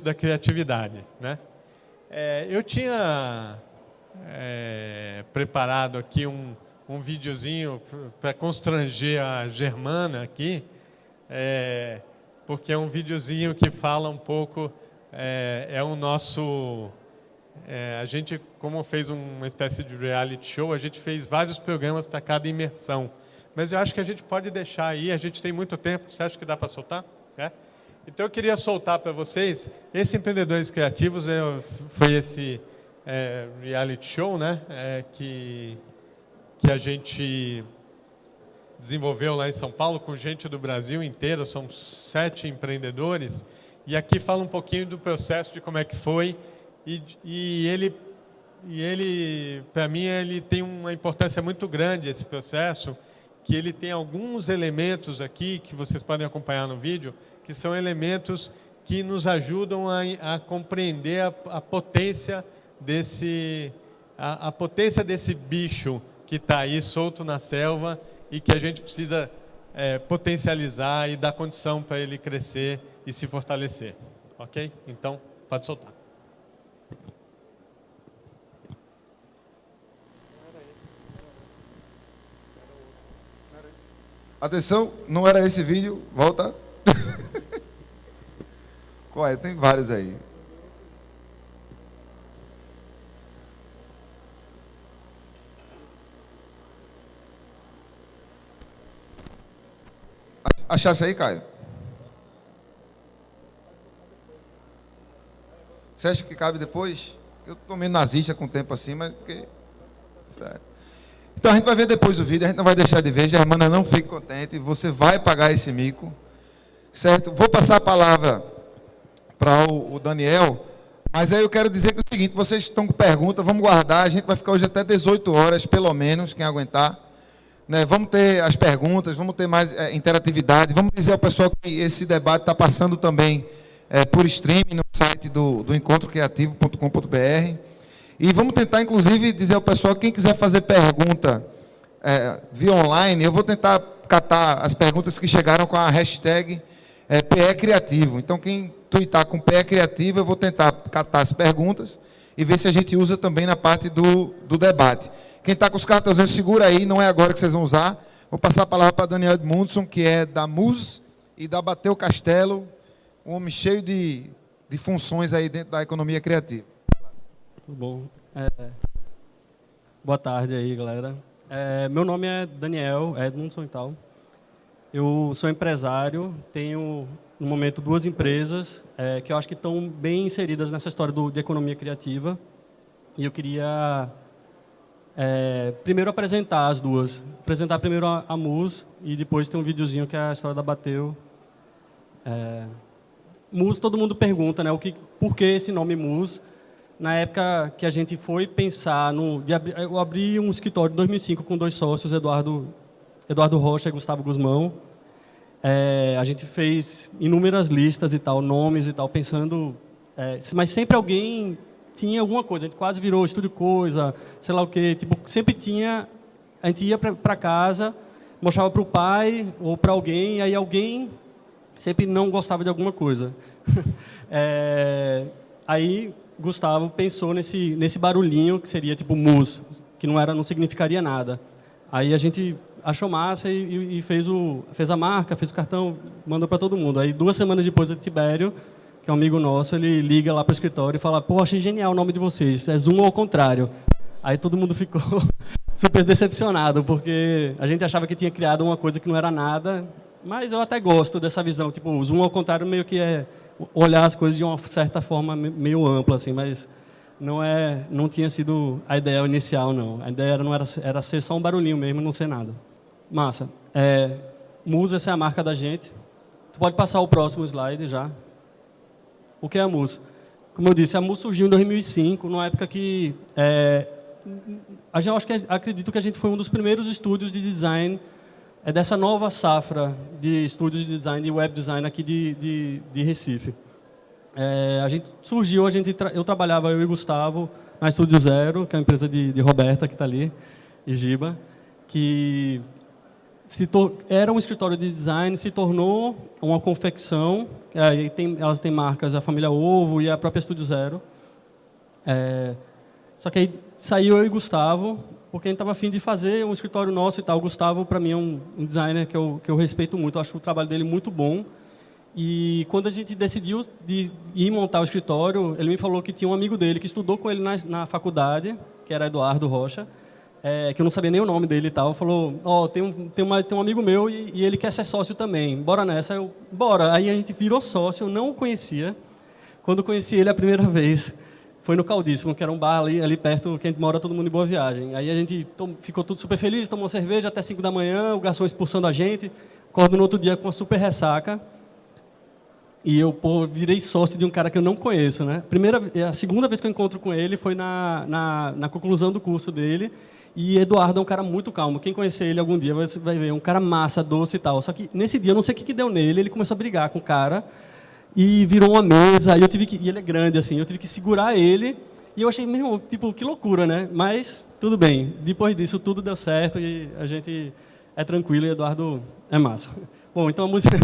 da criatividade, né? Eu tinha preparado aqui um videozinho para constranger a Germana aqui, porque é um videozinho que fala um pouco, o nosso... a gente, como fez uma espécie de reality show, a gente fez vários programas para cada imersão. Mas eu acho que a gente pode deixar aí, a gente tem muito tempo, você acha que dá para soltar? Então eu queria soltar para vocês, esse Empreendedores Criativos foi esse reality show, né, que a gente desenvolveu lá em São Paulo com gente do Brasil inteiro, são 7 empreendedores, e aqui fala um pouquinho do processo, de como é que foi, e ele, para mim, ele tem uma importância muito grande, esse processo, que ele tem alguns elementos aqui, que vocês podem acompanhar no vídeo, que são elementos que nos ajudam a compreender a potência desse bicho que está aí solto na selva e que a gente precisa potencializar e dar condição para ele crescer e se fortalecer. Ok? Então, pode soltar. Atenção, não era esse vídeo, volta. Qual é? Tem vários aí. Achasse aí, Caio? Você acha que cabe depois? Eu estou meio nazista com o tempo assim, mas porque... Certo. Então a gente vai ver depois o vídeo, a gente não vai deixar de ver, Germana, não fique contente, você vai pagar esse mico, certo? Vou passar a palavra para o Daniel, mas aí eu quero dizer que é o seguinte, vocês estão com pergunta, vamos guardar, a gente vai ficar hoje até 18 horas, pelo menos, quem aguentar, né? Vamos ter as perguntas, vamos ter mais interatividade, vamos dizer ao pessoal que esse debate está passando também por streaming no site do encontrocriativo.com.br. E vamos tentar, inclusive, dizer ao pessoal, quem quiser fazer pergunta via online, eu vou tentar catar as perguntas que chegaram com a hashtag PE Criativo. Então, quem tuitar com PE Criativo, eu vou tentar catar as perguntas e ver se a gente usa também na parte do debate. Quem está com os cartãozinhos, segura aí, não é agora que vocês vão usar. Vou passar a palavra para Daniel Edmundson, que é da MUS e da Bateu Castelo, um homem cheio de funções aí dentro da economia criativa. Tudo bom. Boa tarde aí, galera. Meu nome é Daniel Edmondson e tal. Eu sou empresário, tenho, no momento, 2 empresas que eu acho que estão bem inseridas nessa história de economia criativa. E eu queria, primeiro, apresentar as duas. Apresentar primeiro a MUS e depois tem um videozinho que é a história da Bateu. MUS, todo mundo pergunta, né, por que esse nome MUS? Na época que a gente foi pensar, eu abri um escritório em 2005 com 2 sócios, Eduardo Rocha e Gustavo Guzmão. A gente fez inúmeras listas e tal, nomes e tal, pensando... mas sempre alguém tinha alguma coisa. A gente quase virou Estúdio Coisa, sei lá o quê. Tipo, sempre tinha... A gente ia para casa, mostrava para o pai ou para alguém, e aí alguém sempre não gostava de alguma coisa. Aí Gustavo pensou nesse barulhinho que seria tipo mus, que não significaria nada. Aí a gente achou massa e fez a marca, fez o cartão, mandou para todo mundo. Aí 2 semanas depois, o Tibério, que é um amigo nosso, ele liga lá para o escritório e fala: pô, achei genial o nome de vocês, é Zoom ao contrário. Aí todo mundo ficou super decepcionado, porque a gente achava que tinha criado uma coisa que não era nada, mas eu até gosto dessa visão, tipo, o Zoom ao contrário meio que é olhar as coisas de uma certa forma meio ampla, assim, mas não tinha sido a ideia inicial, não. A ideia era ser só um barulhinho mesmo, não ser nada. Massa. MUS, essa é a marca da gente. Tu pode passar o próximo slide já. O que é a MUS? Como eu disse, a MUS surgiu em 2005, numa época que... acredito que a gente foi um dos primeiros estúdios de design dessa nova safra de estúdios de design e web design aqui de Recife. A gente surgiu, eu trabalhava, eu e Gustavo, na Estúdio Zero, que é uma empresa de Roberta, que está ali, e Giba, que era um escritório de design, se tornou uma confecção, elas têm marcas, a família Ovo e a própria Estúdio Zero. Só que aí saiu eu e Gustavo, porque a gente estava a fim de fazer um escritório nosso e tal. O Gustavo, para mim, é um designer que eu respeito muito, eu acho o trabalho dele muito bom. E quando a gente decidiu de ir montar o escritório, ele me falou que tinha um amigo dele que estudou com ele na faculdade, que era Eduardo Rocha, que eu não sabia nem o nome dele e tal. Falou: tem um amigo meu e ele quer ser sócio também, bora nessa? Bora. Aí a gente virou sócio, eu não o conhecia. Quando conheci ele a primeira vez, foi no Caldíssimo, que era um bar ali perto, que a gente mora todo mundo em Boa Viagem. Aí a gente ficou tudo super feliz, tomou cerveja até 5 da manhã, o garçom expulsando a gente, acordo no outro dia com uma super ressaca. E eu virei sócio de um cara que eu não conheço, né? A segunda vez que eu encontro com ele foi na conclusão do curso dele. E Eduardo é um cara muito calmo. Quem conhecer ele algum dia vai ver, um cara massa, doce e tal. Só que nesse dia, eu não sei o que deu nele, ele começou a brigar com o cara e virou uma mesa. E ele é grande, assim, eu tive que segurar ele. E eu achei, meu, tipo, que loucura, né? Mas tudo bem. Depois disso, tudo deu certo e a gente é tranquilo e Eduardo é massa. Bom, então a música...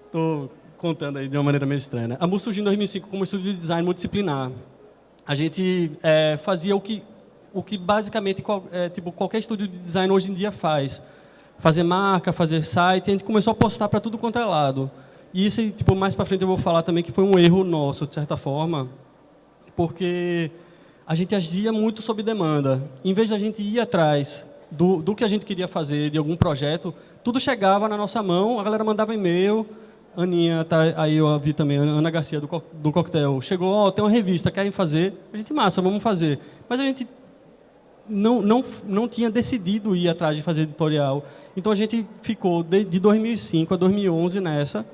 Estou contando aí de uma maneira meio estranha, né? A MUS surgiu em 2005 como estúdio de design multidisciplinar. A gente fazia o que basicamente qualquer estúdio de design hoje em dia faz. Fazer marca, fazer site, e a gente começou a postar para tudo quanto é lado. E isso, mais para frente eu vou falar também que foi um erro nosso, de certa forma, porque a gente agia muito sob demanda. Em vez de a gente ir atrás do que a gente queria fazer, de algum projeto, tudo chegava na nossa mão, a galera mandava e-mail, Aninha, tá, aí eu vi também, Ana Garcia, do Coquetel, chegou, tem uma revista, querem fazer? A gente, massa, vamos fazer. Mas a gente não tinha decidido ir atrás de fazer editorial. Então, a gente ficou de 2005 a 2011 nessa,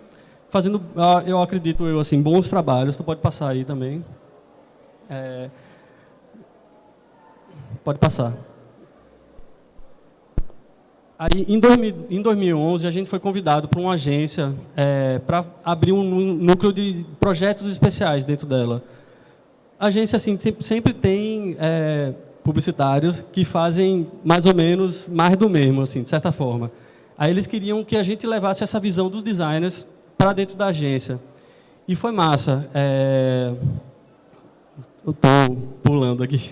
fazendo, eu acredito, assim, bons trabalhos. Tu pode passar aí também. Pode passar. Aí, em 2011, a gente foi convidado por uma agência para abrir um núcleo de projetos especiais dentro dela. A agência assim, sempre tem publicitários que fazem mais ou menos mais do mesmo, assim, de certa forma. Aí eles queriam que a gente levasse essa visão dos designers para dentro da agência. E foi massa. Eu estou pulando aqui.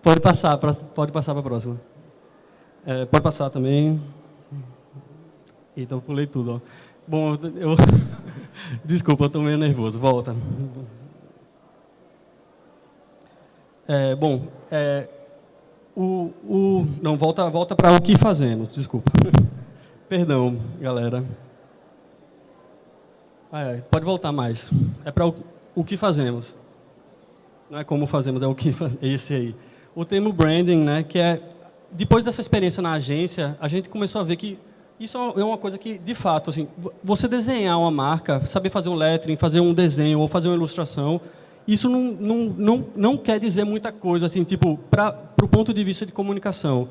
Pode passar para a próxima. Pode passar também. Então, eu pulei tudo. Ó. Bom, desculpa, eu estou meio nervoso. Volta. Não, volta para o que fazemos, desculpa. Perdão, galera. Pode voltar mais. É para o que fazemos. Não é como fazemos, é o que fazemos. Esse aí. O termo branding, né, que é... Depois dessa experiência na agência, a gente começou a ver que isso é uma coisa que, de fato, assim, você desenhar uma marca, saber fazer um lettering, fazer um desenho ou fazer uma ilustração, isso não quer dizer muita coisa, assim, tipo, para o ponto de vista de comunicação.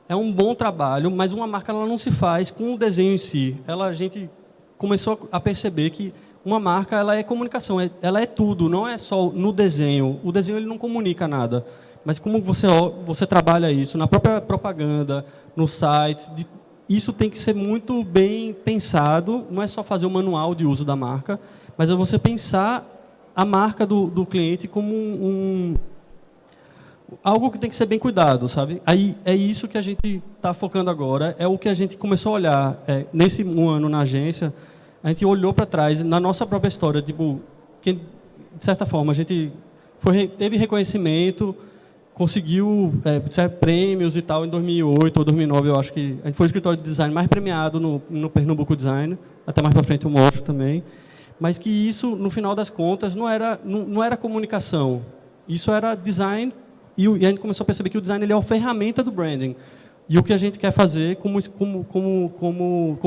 É um bom trabalho, mas uma marca ela não se faz com o desenho em si. A gente começou a perceber que uma marca ela é comunicação, ela é tudo, não é só no desenho. O desenho ele não comunica nada, mas como você trabalha isso na própria propaganda, no site, isso tem que ser muito bem pensado. Não é só fazer o manual de uso da marca, mas é você pensar a marca do cliente como algo que tem que ser bem cuidado, sabe? Aí é isso que a gente está focando agora, é o que a gente começou a olhar nesse um ano na agência. A gente olhou para trás na nossa própria história, tipo, que, de certa forma a gente teve reconhecimento, conseguiu prêmios e tal em 2008 ou 2009, eu acho que a gente foi o escritório de design mais premiado no Pernambuco Design, até mais para frente eu mostro também. Mas que isso, no final das contas, não era comunicação. Isso era design, e a gente começou a perceber que o design ele é uma ferramenta do branding. E o que a gente quer fazer como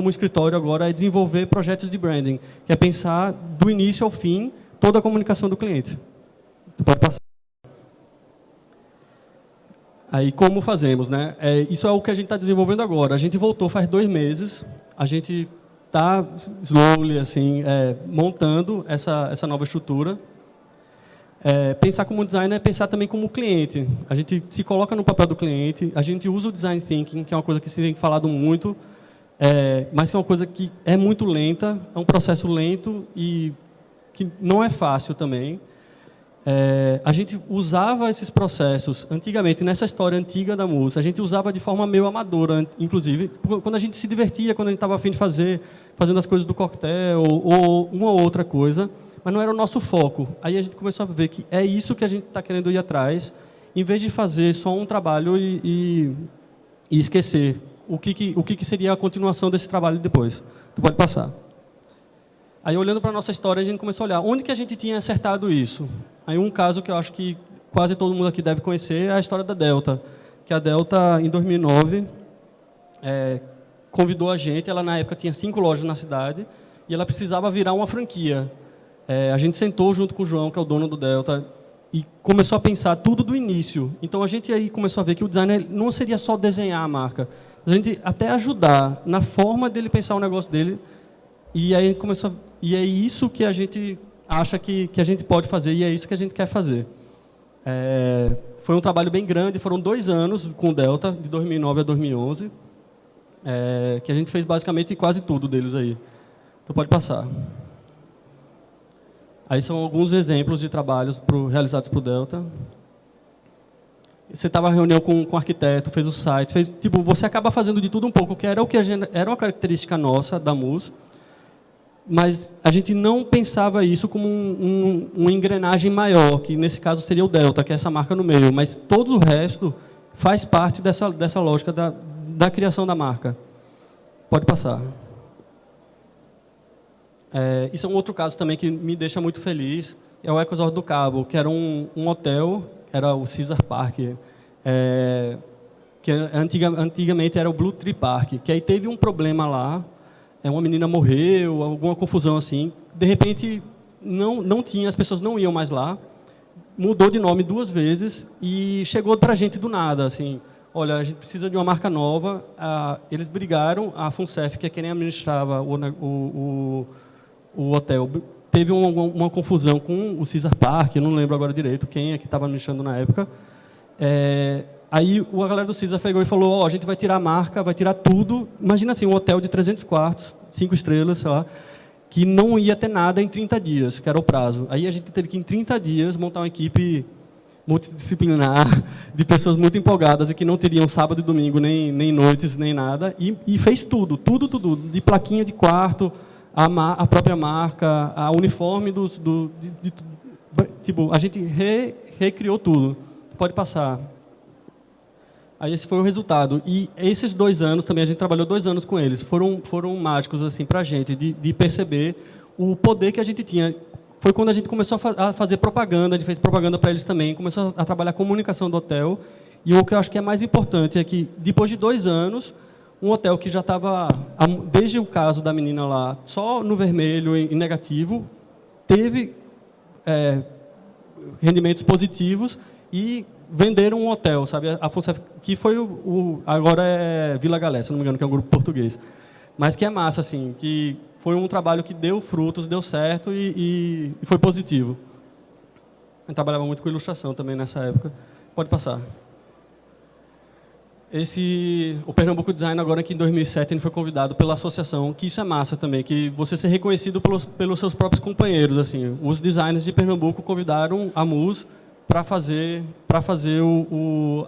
escritório agora é desenvolver projetos de branding, que é pensar do início ao fim toda a comunicação do cliente. Tu pode passar. Aí, como fazemos, né? Isso é o que a gente está desenvolvendo agora. A gente voltou faz 2 meses, a gente está slowly, assim, montando essa nova estrutura. Pensar como designer é pensar também como cliente. A gente se coloca no papel do cliente, a gente usa o design thinking, que é uma coisa que se tem falado muito, mas que é uma coisa que é muito lenta, é um processo lento e que não é fácil também. A gente usava esses processos antigamente, nessa história antiga da música, a gente usava de forma meio amadora, inclusive, quando a gente se divertia, quando a gente estava a fim de fazendo as coisas do coquetel ou uma ou outra coisa, mas não era o nosso foco. Aí a gente começou a ver que é isso que a gente está querendo ir atrás, em vez de fazer só um trabalho e esquecer o que seria a continuação desse trabalho depois. Tu pode passar. Aí, olhando para a nossa história, a gente começou a olhar onde que a gente tinha acertado isso. Aí, um caso que eu acho que quase todo mundo aqui deve conhecer é a história da Delta. Que a Delta, em 2009, convidou a gente. Ela, na época, tinha 5 lojas na cidade e ela precisava virar uma franquia. A gente sentou junto com o João, que é o dono do Delta, e começou a pensar tudo do início. Então, a gente aí começou a ver que o designer não seria só desenhar a marca. A gente até ajudar na forma dele pensar o negócio dele. E aí começou, e é isso que a gente acha que a gente pode fazer, e é isso que a gente quer fazer. Foi um trabalho bem grande, foram 2 anos com o Delta, de 2009 a 2011, que a gente fez basicamente quase tudo deles aí. Então pode passar. Aí são alguns exemplos de trabalhos realizados para o Delta. Você estava em reunião com o arquiteto, fez o site, você acaba fazendo de tudo um pouco, que era uma característica nossa da MUS. Mas a gente não pensava isso como uma engrenagem maior, que nesse caso seria o Delta, que é essa marca no meio. Mas todo o resto faz parte dessa lógica da criação da marca. Pode passar. Isso é um outro caso também que me deixa muito feliz. É o Ecosort do Cabo, que era um hotel, era o Caesar Park, que antigamente era o Blue Tree Park, que aí teve um problema lá. Uma menina morreu, alguma confusão assim. De repente, não tinha, as pessoas não iam mais lá. Mudou de nome 2 vezes e chegou para a gente do nada, assim, olha, a gente precisa de uma marca nova. Eles brigaram, a FUNCEF, que é quem administrava o hotel, teve uma confusão com o Caesar Park, eu não lembro agora direito quem é que estava administrando na época. Aí a galera do Caesar pegou e falou, a gente vai tirar a marca, vai tirar tudo. Imagina assim, um hotel de 300 quartos, 5 estrelas, sei lá, que não ia ter nada em 30 dias, que era o prazo. Aí a gente teve que, em 30 dias, montar uma equipe multidisciplinar, de pessoas muito empolgadas e que não teriam sábado e domingo, nem noites, nem nada, e fez tudo, de plaquinha de quarto, a própria marca, a uniforme a gente recriou tudo. Pode passar. Aí esse foi o resultado. E esses 2 anos, também a gente trabalhou 2 anos com eles, foram mágicos assim, para a gente, de perceber o poder que a gente tinha. Foi quando a gente começou a fazer propaganda, a gente fez propaganda para eles também, começou a trabalhar a comunicação do hotel. E o que eu acho que é mais importante é que, depois de 2 anos, um hotel que já estava, desde o caso da menina lá, só no vermelho, em negativo, teve rendimentos positivos e venderam um hotel, sabe? A Fonsef, que foi agora é Vila Galé, se não me engano, que é um grupo português. Mas que é massa, assim, que foi um trabalho que deu frutos, deu certo e foi positivo. Eu trabalhava muito com ilustração também nessa época. Pode passar. O Pernambuco Design, agora que em 2007 ele foi convidado pela associação, que isso é massa também, que você ser reconhecido pelos seus próprios companheiros. Assim, os designers de Pernambuco convidaram a MUS para fazer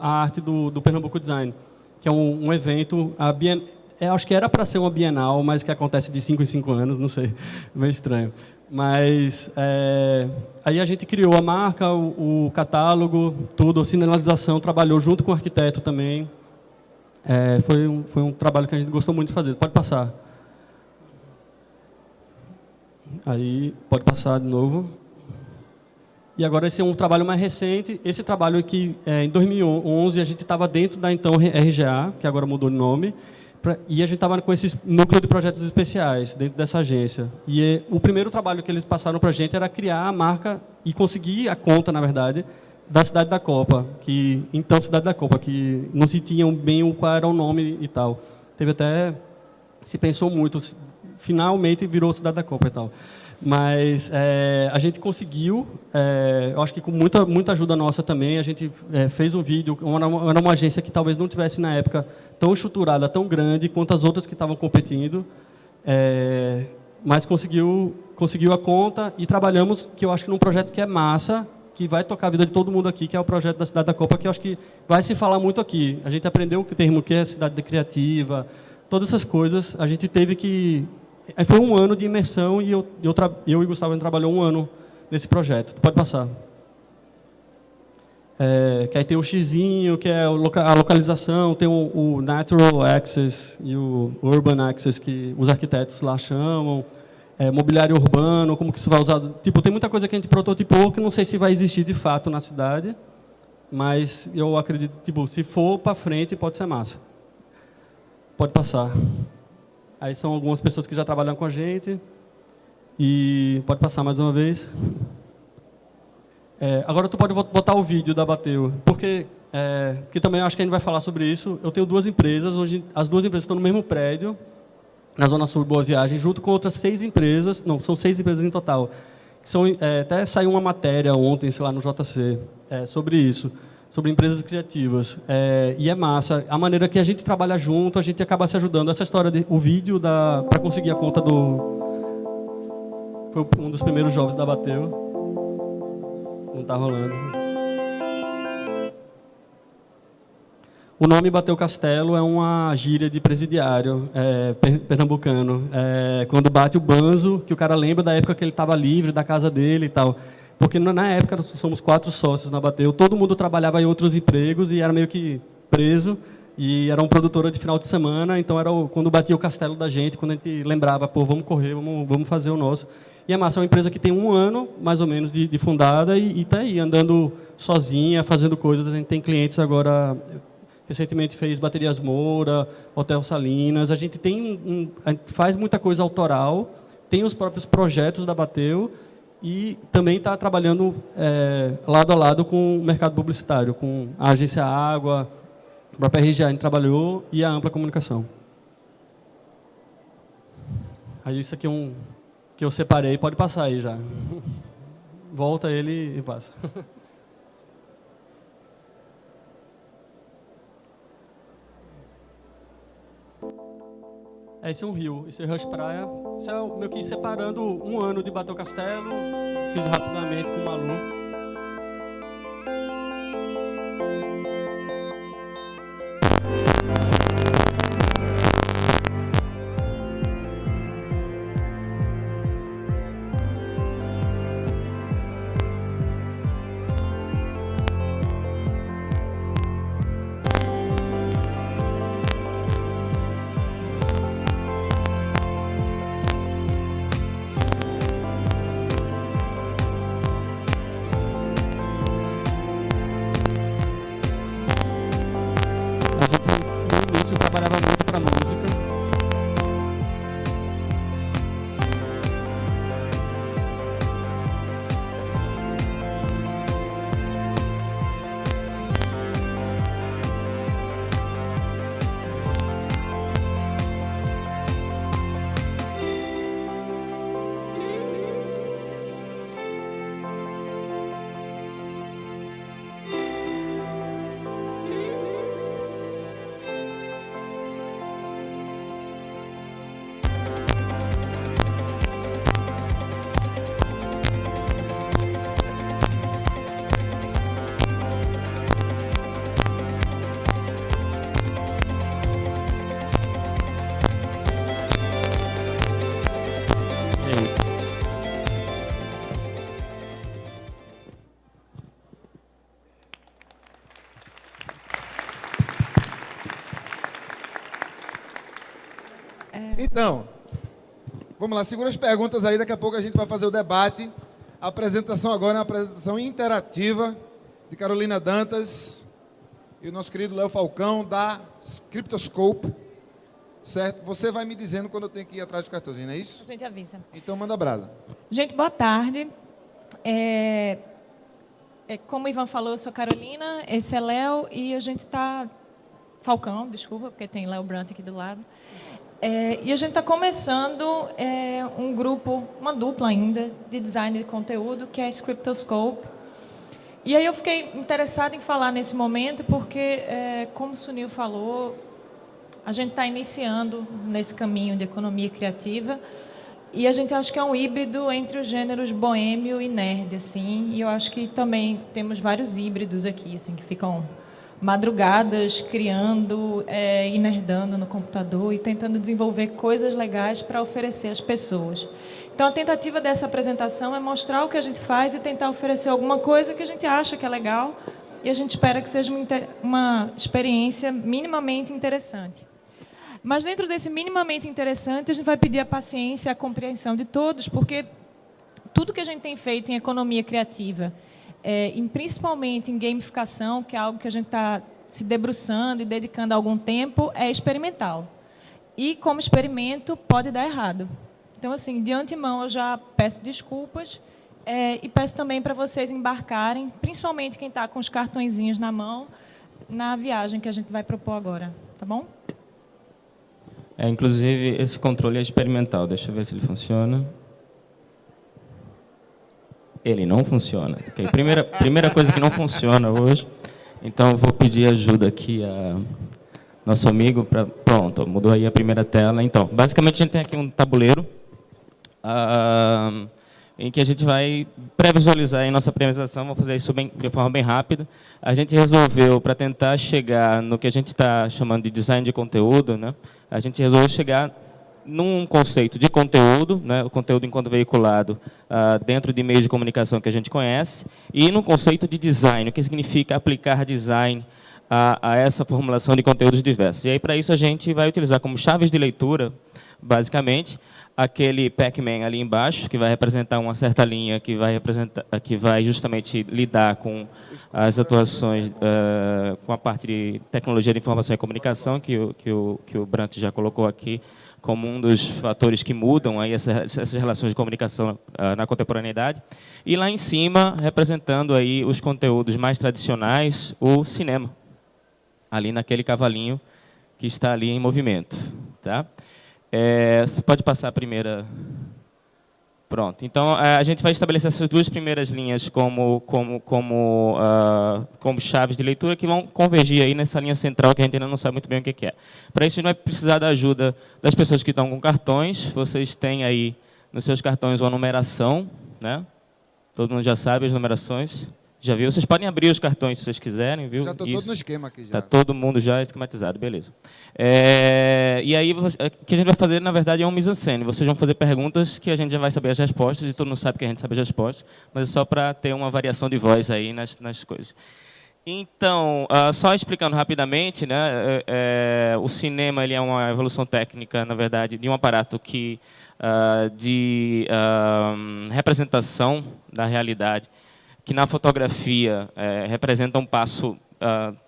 a arte do Pernambuco Design, que é um evento, acho que era para ser uma bienal, mas que acontece de 5 em 5 anos, não sei, meio estranho. Mas aí a gente criou a marca, o catálogo, tudo, a sinalização, trabalhou junto com o arquiteto também. Foi um trabalho que a gente gostou muito de fazer. Pode passar. Aí, pode passar de novo. E agora esse é um trabalho mais recente. Esse trabalho aqui, em 2011, a gente estava dentro da então RGA, que agora mudou de nome, e a gente estava com esse núcleo de projetos especiais dentro dessa agência. E o primeiro trabalho que eles passaram para a gente era criar a marca e conseguir a conta, na verdade, da Cidade da Copa, que não se tinham bem qual era o nome e tal. Teve até, se pensou muito, finalmente virou Cidade da Copa e tal. Mas a gente conseguiu, eu acho que com muita ajuda nossa também, a gente fez um vídeo, era uma agência que talvez não tivesse na época tão estruturada, tão grande quanto as outras que estavam competindo, mas conseguiu a conta e trabalhamos, que eu acho que num projeto que é massa, que vai tocar a vida de todo mundo aqui, que é o projeto da Cidade da Copa, que eu acho que vai se falar muito aqui. A gente aprendeu o termo que é cidade criativa, todas essas coisas, a gente teve que... Foi um ano de imersão e eu e o Gustavo trabalhou um ano nesse projeto. Pode passar. Que aí tem o xizinho, que é a localização, tem o Natural Access e o Urban Access, que os arquitetos lá chamam. Mobiliário urbano, como que isso vai usado. Tipo, tem muita coisa que a gente prototipou que não sei se vai existir de fato na cidade, mas eu acredito, tipo, se for para frente, pode ser massa. Pode passar. Aí são algumas pessoas que já trabalham com a gente. E pode passar mais uma vez. Agora tu pode botar o vídeo da Bateu, porque também acho que a gente vai falar sobre isso. Eu tenho 2 empresas, hoje as 2 empresas estão no mesmo prédio, na Zona Sul de Boa Viagem, junto com outras 6 empresas, não, são 6 empresas em total. Até saiu uma matéria ontem, sei lá, no JC, sobre isso, sobre empresas criativas. E é massa, a maneira que a gente trabalha junto, a gente acaba se ajudando. Essa história, o vídeo para conseguir a conta foi um dos primeiros jovens da Bateu. Não está rolando. O nome Bateu Castelo é uma gíria de presidiário pernambucano. Quando bate o banzo, que o cara lembra da época que ele estava livre, da casa dele e tal. Porque na época nós somos 4 sócios na Bateu, todo mundo trabalhava em outros empregos e era meio que preso. E era uma produtora de final de semana, então era quando batia o castelo da gente, quando a gente lembrava, pô, vamos correr, vamos fazer o nosso. E a Massa é uma empresa que tem 1 ano, mais ou menos, de fundada e está aí, andando sozinha, fazendo coisas. A gente tem clientes agora... Recentemente fez Baterias Moura, Hotel Salinas. A gente a gente faz muita coisa autoral, tem os próprios projetos da Bateu e também está trabalhando lado a lado com o mercado publicitário, com a Agência Água, a própria RGA a gente trabalhou e a Ampla Comunicação. Aí isso aqui é que eu separei, pode passar aí já. Volta ele e passa. Esse é um rio, esse é Rush Praia. Isso é meio que separando 1 ano de Bateu Castelo. Fiz rapidamente com o Malu. Então, vamos lá, segura as perguntas aí, daqui a pouco a gente vai fazer o debate. A apresentação agora é uma apresentação interativa de Carolina Dantas e o nosso querido Léo Falcão, da Cryptoscope, certo? Você vai me dizendo quando eu tenho que ir atrás do cartãozinho, não é isso? A gente avisa. Então, manda brasa. Gente, boa tarde. Como o Ivan falou, eu sou Carolina, esse é Léo, e a gente está... Falcão, desculpa, porque tem Léo Brant aqui do lado. E a gente está começando um grupo, uma dupla ainda, de design de conteúdo, que é a Cryptoscope. E aí eu fiquei interessada em falar nesse momento, porque, como o Sunil falou, a gente está iniciando nesse caminho de economia criativa, e a gente acha que é um híbrido entre os gêneros boêmio e nerd, assim, e eu acho que também temos vários híbridos aqui, assim, que ficam madrugadas criando e nerdando no computador e tentando desenvolver coisas legais para oferecer às pessoas. Então, a tentativa dessa apresentação é mostrar o que a gente faz e tentar oferecer alguma coisa que a gente acha que é legal e a gente espera que seja uma experiência minimamente interessante. Mas, dentro desse minimamente interessante, a gente vai pedir a paciência e a compreensão de todos, porque tudo que a gente tem feito em economia criativa, principalmente em gamificação, que é algo que a gente está se debruçando e dedicando algum tempo, é experimental. E, como experimento, pode dar errado. Então, assim, de antemão, eu já peço desculpas e peço também para vocês embarcarem, principalmente quem está com os cartõezinhos na mão, na viagem que a gente vai propor agora. Tá bom? Inclusive, esse controle é experimental. Deixa eu ver se ele funciona. Ele não funciona. Okay. Primeira coisa que não funciona hoje. Então, eu vou pedir ajuda aqui a nosso amigo. Pronto, mudou aí a primeira tela. Então, basicamente, a gente tem aqui um tabuleiro em que a gente vai pré-visualizar a nossa apresentação. Vou fazer isso de forma bem rápida. A gente resolveu, para tentar chegar no que a gente está chamando de design de conteúdo, né? A gente resolveu chegar num conceito de conteúdo, né, o conteúdo enquanto veiculado dentro de meios de comunicação que a gente conhece, e num conceito de design, o que significa aplicar design a essa formulação de conteúdos diversos. E aí, para isso, a gente vai utilizar como chaves de leitura, basicamente, aquele Pac-Man ali embaixo, que vai representar uma certa linha, que vai justamente lidar com as atuações, com a parte de tecnologia de informação e comunicação, que o Brant já colocou aqui, como um dos fatores que mudam aí essas relações de comunicação na contemporaneidade. E lá em cima, representando aí os conteúdos mais tradicionais, o cinema, ali naquele cavalinho que está ali em movimento. Tá? Você pode passar a primeira... Pronto. Então, a gente vai estabelecer essas duas primeiras linhas como chaves de leitura que vão convergir aí nessa linha central que a gente ainda não sabe muito bem o que é. Para isso, a gente vai precisar da ajuda das pessoas que estão com cartões. Vocês têm aí nos seus cartões uma numeração, né? Todo mundo já sabe as numerações. Já viu? Vocês podem abrir os cartões se vocês quiserem, viu? Já estou todo no esquema aqui. Está todo mundo já esquematizado, beleza. E aí, o que a gente vai fazer, na verdade, é um mise-en-scène. Vocês vão fazer perguntas que a gente já vai saber as respostas, e todo mundo sabe que a gente sabe as respostas, mas é só para ter uma variação de voz aí nas coisas. Então, só explicando rapidamente, né, o cinema ele é uma evolução técnica, na verdade, de um aparato de representação da realidade, que na fotografia representa um passo,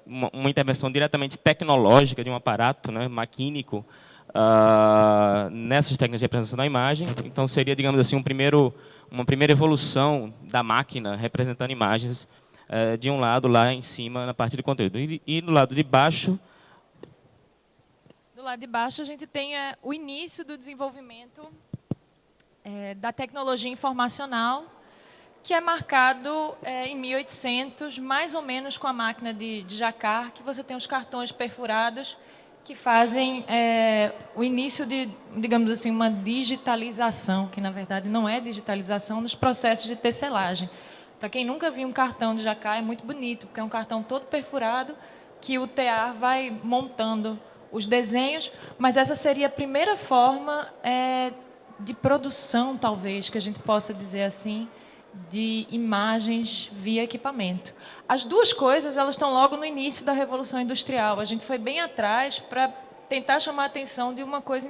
uma intervenção diretamente tecnológica de um aparato, né, maquínico, nessas técnicas de representação da imagem. Então, seria, digamos assim, uma primeira evolução da máquina representando imagens de um lado, lá em cima, na parte de conteúdo. E do lado de baixo... Do lado de baixo, a gente tem o início do desenvolvimento da tecnologia informacional, que é marcado em 1800, mais ou menos com a máquina de Jacquard, que você tem os cartões perfurados que fazem o início de, digamos assim, uma digitalização, que na verdade não é digitalização, nos processos de tecelagem. Para quem nunca viu um cartão de Jacquard, é muito bonito, porque é um cartão todo perfurado, que o tear vai montando os desenhos, mas essa seria a primeira forma de produção, talvez, que a gente possa dizer assim, de imagens via equipamento. As duas coisas elas estão logo no início da Revolução Industrial. A gente foi bem atrás para tentar chamar a atenção de uma coisa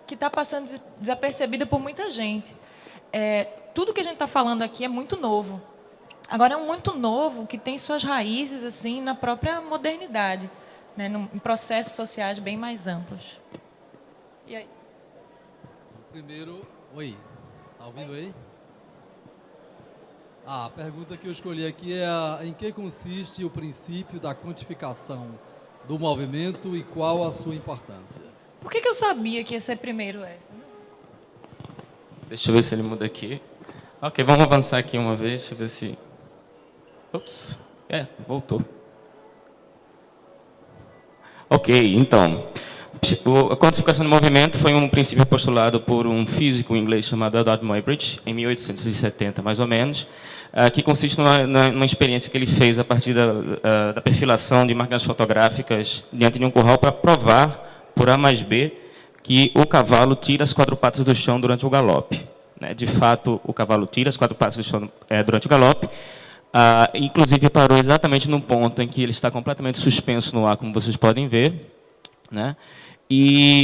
que está passando desapercebida por muita gente. Tudo que a gente está falando aqui é muito novo. Agora, é um muito novo que tem suas raízes assim na própria modernidade, né, em processos sociais bem mais amplos. E aí? Primeiro, oi, está ouvindo aí? A pergunta que eu escolhi aqui é em que consiste o princípio da quantificação do movimento e qual a sua importância? Por que eu sabia que ia ser primeiro essa? Deixa eu ver se ele muda aqui. Ok, vamos avançar aqui uma vez, deixa eu ver se... Ups, voltou. Ok, então, a quantificação do movimento foi um princípio postulado por um físico inglês chamado Edward Muybridge, em 1870, mais ou menos, que consiste numa experiência que ele fez a partir da perfilação de máquinas fotográficas diante de um curral para provar, por A mais B, que o cavalo tira as 4 patas do chão durante o galope. De fato, o cavalo tira as 4 patas do chão durante o galope, inclusive parou exatamente no ponto em que ele está completamente suspenso no ar, como vocês podem ver, né?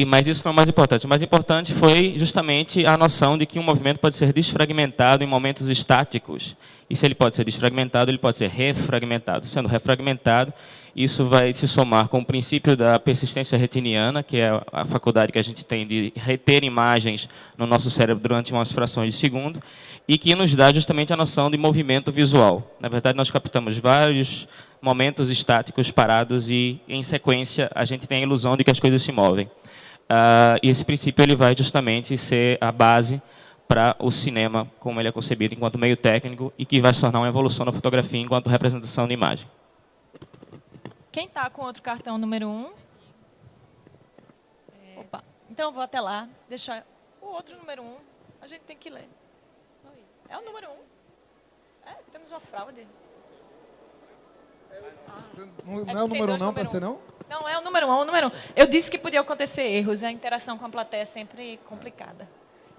Mas isso não é o mais importante. O mais importante foi justamente a noção de que um movimento pode ser desfragmentado em momentos estáticos. E se ele pode ser desfragmentado, ele pode ser refragmentado. Sendo refragmentado, isso vai se somar com o princípio da persistência retiniana, que é a faculdade que a gente tem de reter imagens no nosso cérebro durante umas frações de segundo, e que nos dá justamente a noção de movimento visual. Na verdade, nós captamos vários momentos estáticos parados e, em sequência, a gente tem a ilusão de que as coisas se movem. E esse princípio ele vai justamente ser a base para o cinema, como ele é concebido enquanto meio técnico, e que vai se tornar uma evolução da fotografia enquanto representação de imagem. Quem está com outro cartão número 1? Opa. Então, eu vou até lá, deixar o outro número 1. A gente tem que ler. É o número 1? Temos uma fraude. Não é o número 1 não, para ser não? Não, é o número 1, é o número 1. Eu disse que podia acontecer erros, a interação com a plateia é sempre complicada.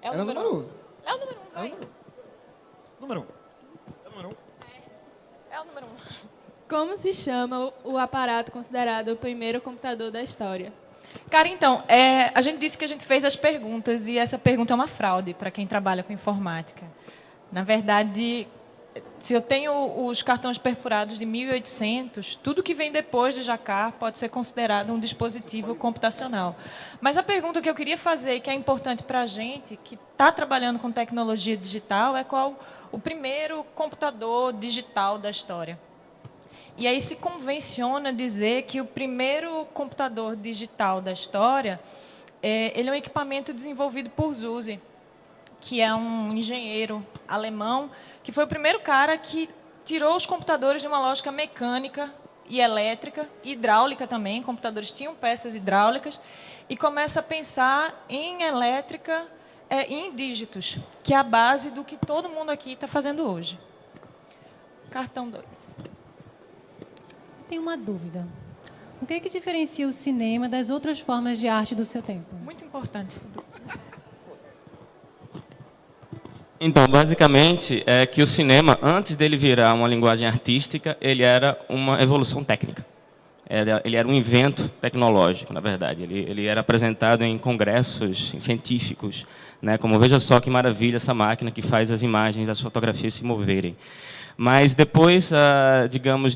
É o número 1. É o número 1, vai. Número 1. É o número 1. É o número 1. Como se chama o aparato considerado o primeiro computador da história? Cara, então, a gente disse que a gente fez as perguntas e essa pergunta é uma fraude para quem trabalha com informática. Na verdade, se eu tenho os cartões perfurados de 1800, tudo que vem depois de Jacquard pode ser considerado um dispositivo computacional. Mas a pergunta que eu queria fazer, que é importante para a gente, que está trabalhando com tecnologia digital, é qual o primeiro computador digital da história. E aí se convenciona dizer que o primeiro computador digital da história, ele é um equipamento desenvolvido por Zuse, que é um engenheiro alemão, que foi o primeiro cara que tirou os computadores de uma lógica mecânica e elétrica, e hidráulica também, computadores tinham peças hidráulicas, e começa a pensar em elétrica e em dígitos, que é a base do que todo mundo aqui está fazendo hoje. Cartão 2. Tenho uma dúvida. O que é que diferencia o cinema das outras formas de arte do seu tempo? Muito importante. Então, basicamente, é que o cinema, antes dele virar uma linguagem artística, ele era uma evolução técnica. Ele era um invento tecnológico, na verdade. Ele era apresentado em congressos científicos, né? Como, veja só que maravilha essa máquina que faz as imagens, as fotografias se moverem. Mas depois, digamos,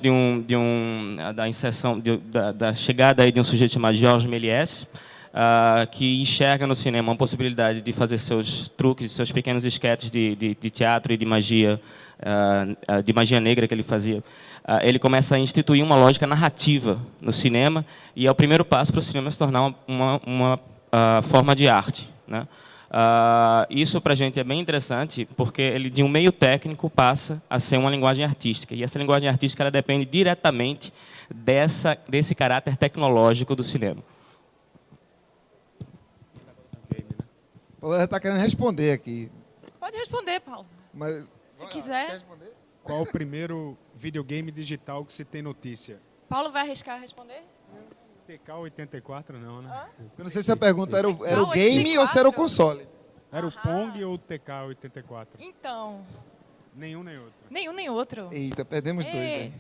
da inserção, da chegada aí de um sujeito chamado Georges Méliès, que enxerga no cinema uma possibilidade de fazer seus truques, seus pequenos esquetes de teatro e de magia negra que ele fazia. Ele começa a instituir uma lógica narrativa no cinema, e é o primeiro passo para o cinema se tornar uma forma de arte, né? Isso para a gente é bem interessante, porque ele de um meio técnico passa a ser uma linguagem artística, e essa linguagem artística ela depende diretamente desse caráter tecnológico do cinema. Paulo está querendo responder aqui. Pode responder, Paulo. Mas, se quiser. Quer responder? Qual o primeiro videogame digital que se tem notícia? Paulo vai arriscar responder? TK-84 não, né? Eu não sei se a pergunta era o game ou se era o console. Era o Pong ou o TK-84? Então... Nenhum nem outro. Nenhum nem outro. Eita, perdemos dois. Né?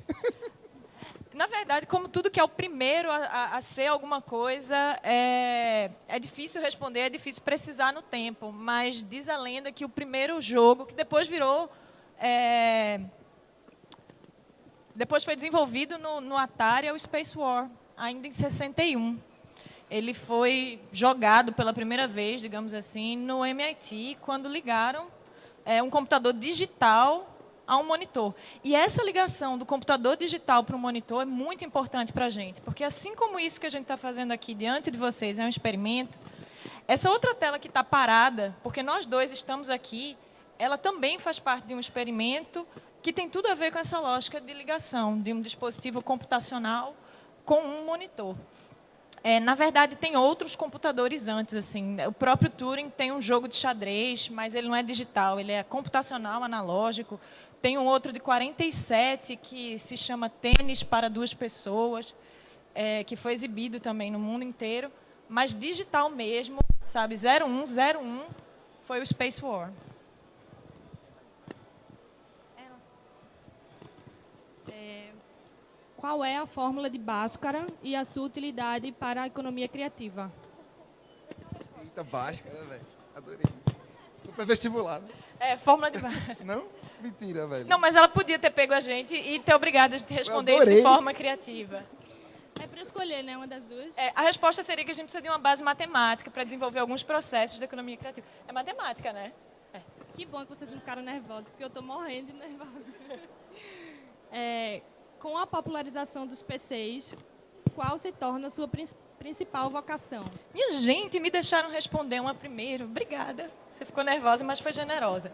Na verdade, como tudo que é o primeiro a ser alguma coisa, é difícil responder, é difícil precisar no tempo. Mas diz a lenda que o primeiro jogo, que depois virou... depois foi desenvolvido no Atari, é o Space War, ainda em 61. Ele foi jogado pela primeira vez, digamos assim, no MIT, quando ligaram um computador digital a um monitor. E essa ligação do computador digital para o monitor é muito importante para a gente, porque assim como isso que a gente está fazendo aqui diante de vocês é um experimento, essa outra tela que está parada, porque nós dois estamos aqui, ela também faz parte de um experimento que tem tudo a ver com essa lógica de ligação de um dispositivo computacional com um monitor. Na verdade, tem outros computadores antes. Assim. O próprio Turing tem um jogo de xadrez, mas ele não é digital, ele é computacional, analógico. Tem um outro de 47 que se chama Tênis para Duas Pessoas, que foi exibido também no mundo inteiro, mas digital mesmo, sabe? 0101 foi o Space War. Qual é a fórmula de Bhaskara e a sua utilidade para a economia criativa? Eita, Bhaskara, velho. Adorei. Super vestibular, né? Fórmula de Bhaskara. Não? Mentira, velho. Não, mas ela podia ter pego a gente e ter obrigado a gente a responder isso de forma criativa. É para escolher, né? Uma das duas. A resposta seria que a gente precisa de uma base matemática para desenvolver alguns processos da economia criativa. É matemática, né? Que bom que vocês não ficaram nervosos, porque eu estou morrendo de nervosa. Com a popularização dos PCs, qual se torna a sua principal vocação? Minha gente, me deixaram responder uma primeiro. Obrigada. Você ficou nervosa, mas foi generosa.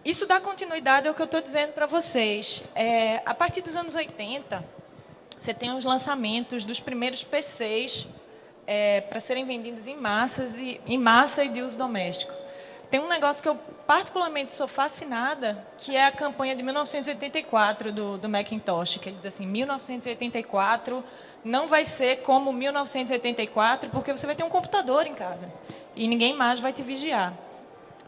Isso dá continuidade ao que eu estou dizendo para vocês. A partir dos anos 80, você tem os lançamentos dos primeiros PCs para serem vendidos em massa e de uso doméstico. Tem um negócio que eu particularmente sou fascinada, que é a campanha de 1984 do Macintosh, que ele diz assim, 1984 não vai ser como 1984, porque você vai ter um computador em casa e ninguém mais vai te vigiar.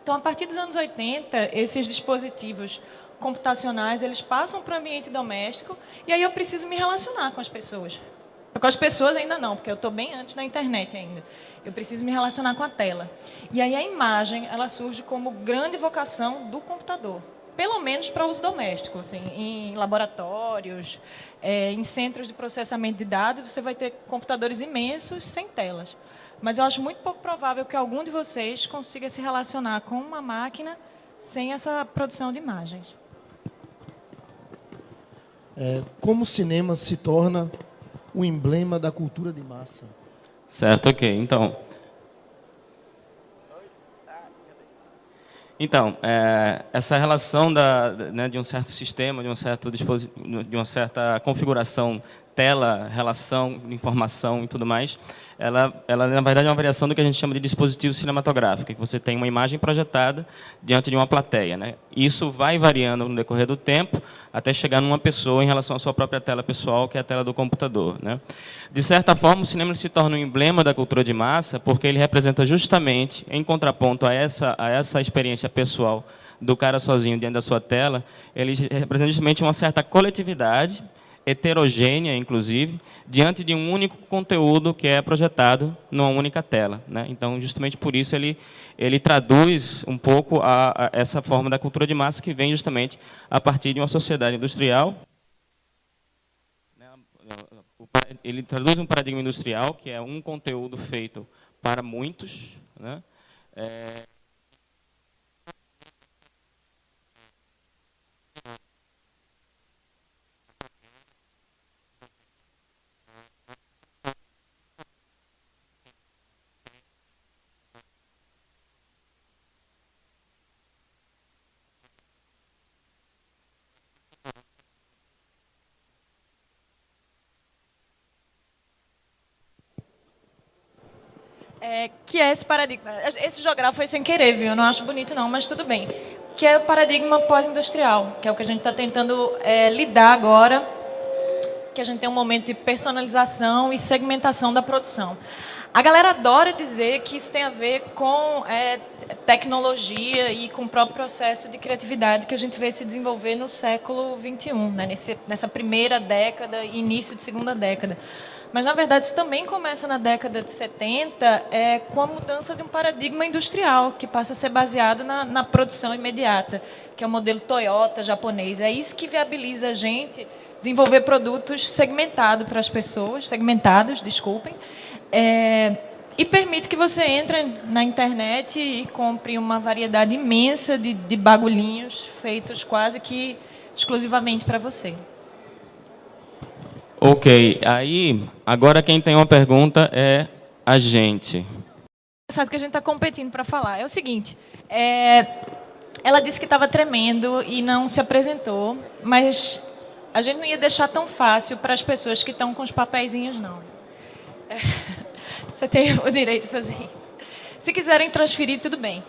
Então, a partir dos anos 80, esses dispositivos computacionais, eles passam para o ambiente doméstico e aí eu preciso me relacionar com as pessoas. Com as pessoas ainda não, porque eu estou bem antes da internet ainda. Eu preciso me relacionar com a tela. E aí a imagem, ela surge como grande vocação do computador. Pelo menos para uso doméstico. Assim, em laboratórios, em centros de processamento de dados, você vai ter computadores imensos sem telas. Mas eu acho muito pouco provável que algum de vocês consiga se relacionar com uma máquina sem essa produção de imagens. Como o cinema se torna o emblema da cultura de massa? Certo, ok. Então, essa relação de um certo sistema, de uma certa configuração, tela, relação, informação e tudo mais, ela na verdade é uma variação do que a gente chama de dispositivo cinematográfico, que você tem uma imagem projetada diante de uma plateia, né? Isso vai variando no decorrer do tempo até chegar numa pessoa em relação à sua própria tela pessoal, que é a tela do computador, né? De certa forma, o cinema se torna um emblema da cultura de massa, porque ele representa justamente, em contraponto a essa experiência pessoal do cara sozinho diante da sua tela, ele representa justamente uma certa coletividade, heterogênea, inclusive, diante de um único conteúdo que é projetado numa única tela, né? Então, justamente por isso, ele traduz um pouco essa forma da cultura de massa que vem justamente a partir de uma sociedade industrial. Ele traduz um paradigma industrial, que é um conteúdo feito para muitos, né? Que é esse paradigma. Esse jogral foi sem querer, viu? Eu não acho bonito, não, mas tudo bem. Que é o paradigma pós-industrial, que é o que a gente está tentando lidar agora que a gente tem um momento de personalização e segmentação da produção. A galera adora dizer que isso tem a ver com tecnologia e com o próprio processo de criatividade que a gente vê se desenvolver no século XXI, né? Nessa primeira década e início de segunda década. Mas, na verdade, isso também começa na década de 70 com a mudança de um paradigma industrial, que passa a ser baseado na produção imediata, que é o modelo Toyota japonês. É isso que viabiliza a gente desenvolver produtos segmentados para as pessoas, e permite que você entre na internet e compre uma variedade imensa de bagulhinhos feitos quase que exclusivamente para você. Ok, aí, agora quem tem uma pergunta é a gente. Sabe que a gente está competindo para falar. É o seguinte, ela disse que estava tremendo e não se apresentou, mas a gente não ia deixar tão fácil para as pessoas que estão com os papeizinhos, não. Você tem o direito de fazer isso. Se quiserem transferir, tudo bem.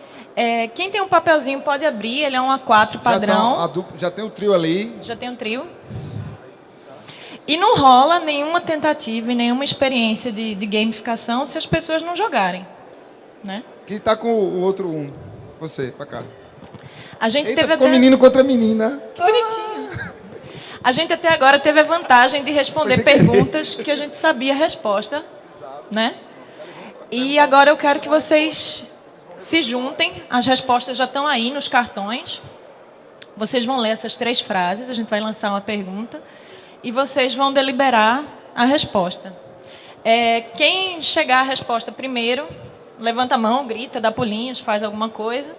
Quem tem um papelzinho pode abrir, ele é um A4 padrão. Já tem o trio ali. Já tem um trio. E não rola nenhuma tentativa e nenhuma experiência de gamificação se as pessoas não jogarem, né? Quem está com o outro um? Você, para cá. A gente Eita, teve ficou até... menino contra menina. Que bonitinho. A gente até agora teve a vantagem de responder perguntas que a gente sabia a resposta, né? E agora eu quero que vocês se juntem. As respostas já estão aí nos cartões. Vocês vão ler essas 3 frases, a gente vai lançar uma pergunta. E vocês vão deliberar a resposta. Quem chegar à resposta primeiro, levanta a mão, grita, dá pulinhos, faz alguma coisa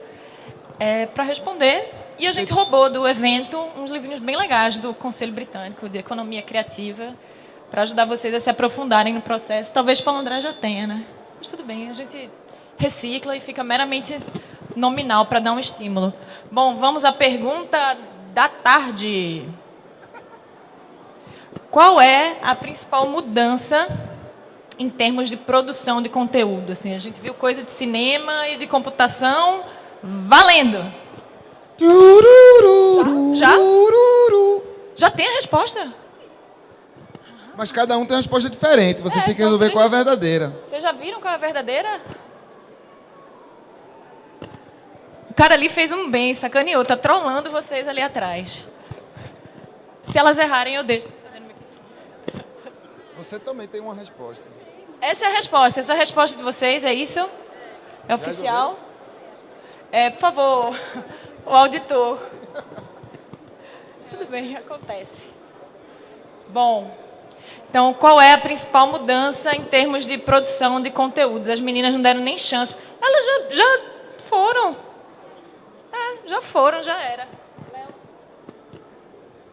para responder. E a gente roubou do evento uns livrinhos bem legais do Conselho Britânico de Economia Criativa para ajudar vocês a se aprofundarem no processo. Talvez Paulo André já tenha, né? Mas tudo bem, a gente recicla e fica meramente nominal para dar um estímulo. Bom, vamos à pergunta da tarde. Qual é a principal mudança em termos de produção de conteúdo? Assim, a gente viu coisa de cinema e de computação valendo. Já tem a resposta? Mas cada um tem uma resposta diferente. Vocês têm que resolver qual é a verdadeira. Vocês já viram qual é a verdadeira? O cara ali fez um bem, sacaneou. Tá trolando vocês ali atrás. Se elas errarem, eu deixo. Você também tem uma resposta. Essa é a resposta. Essa é a resposta de vocês, é isso? É oficial? Por favor, o auditor. Tudo bem, acontece. Bom, então, qual é a principal mudança em termos de produção de conteúdos? As meninas não deram nem chance. Elas já foram. Já foram, já era.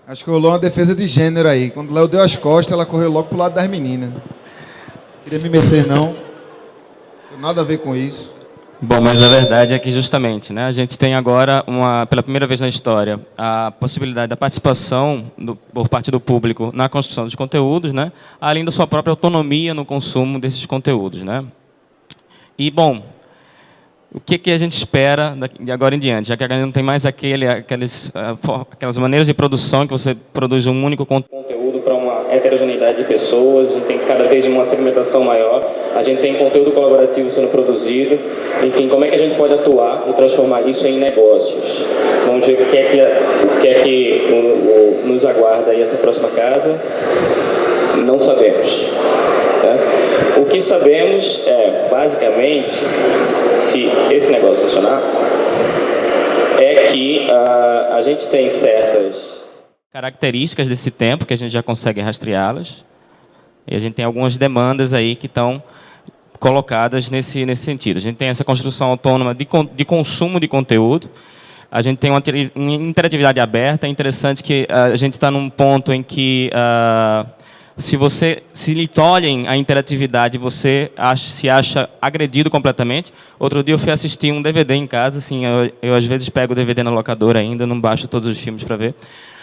Acho que rolou uma defesa de gênero aí. Quando o Léo deu as costas, ela correu logo pro lado das meninas. Não queria me meter, não. Não tem nada a ver com isso. Bom, mas a verdade é que justamente, né, a gente tem agora, pela primeira vez na história, a possibilidade da participação por parte do público na construção dos conteúdos, né, além da sua própria autonomia no consumo desses conteúdos, né. E, bom, o que a gente espera de agora em diante? Já que a gente não tem mais aquelas maneiras de produção que você produz um único conteúdo para uma heterogeneidade de pessoas, a gente tem cada vez uma segmentação maior, a gente tem conteúdo colaborativo sendo produzido, enfim, como é que a gente pode atuar e transformar isso em negócios? Vamos ver o que é que nos aguarda aí essa próxima casa. Não sabemos. Tá? O que sabemos é, basicamente, se esse negócio funcionar, é que a gente tem certas características desse tempo, que a gente já consegue rastreá-las, e a gente tem algumas demandas aí que estão colocadas nesse sentido. A gente tem essa construção autônoma de consumo de conteúdo, a gente tem uma interatividade aberta. É interessante que a gente está num ponto em que se lhe tolhem a interatividade, você se acha agredido completamente. Outro dia eu fui assistir um DVD em casa, assim, eu às vezes pego o DVD na locadora ainda, não baixo todos os filmes para ver,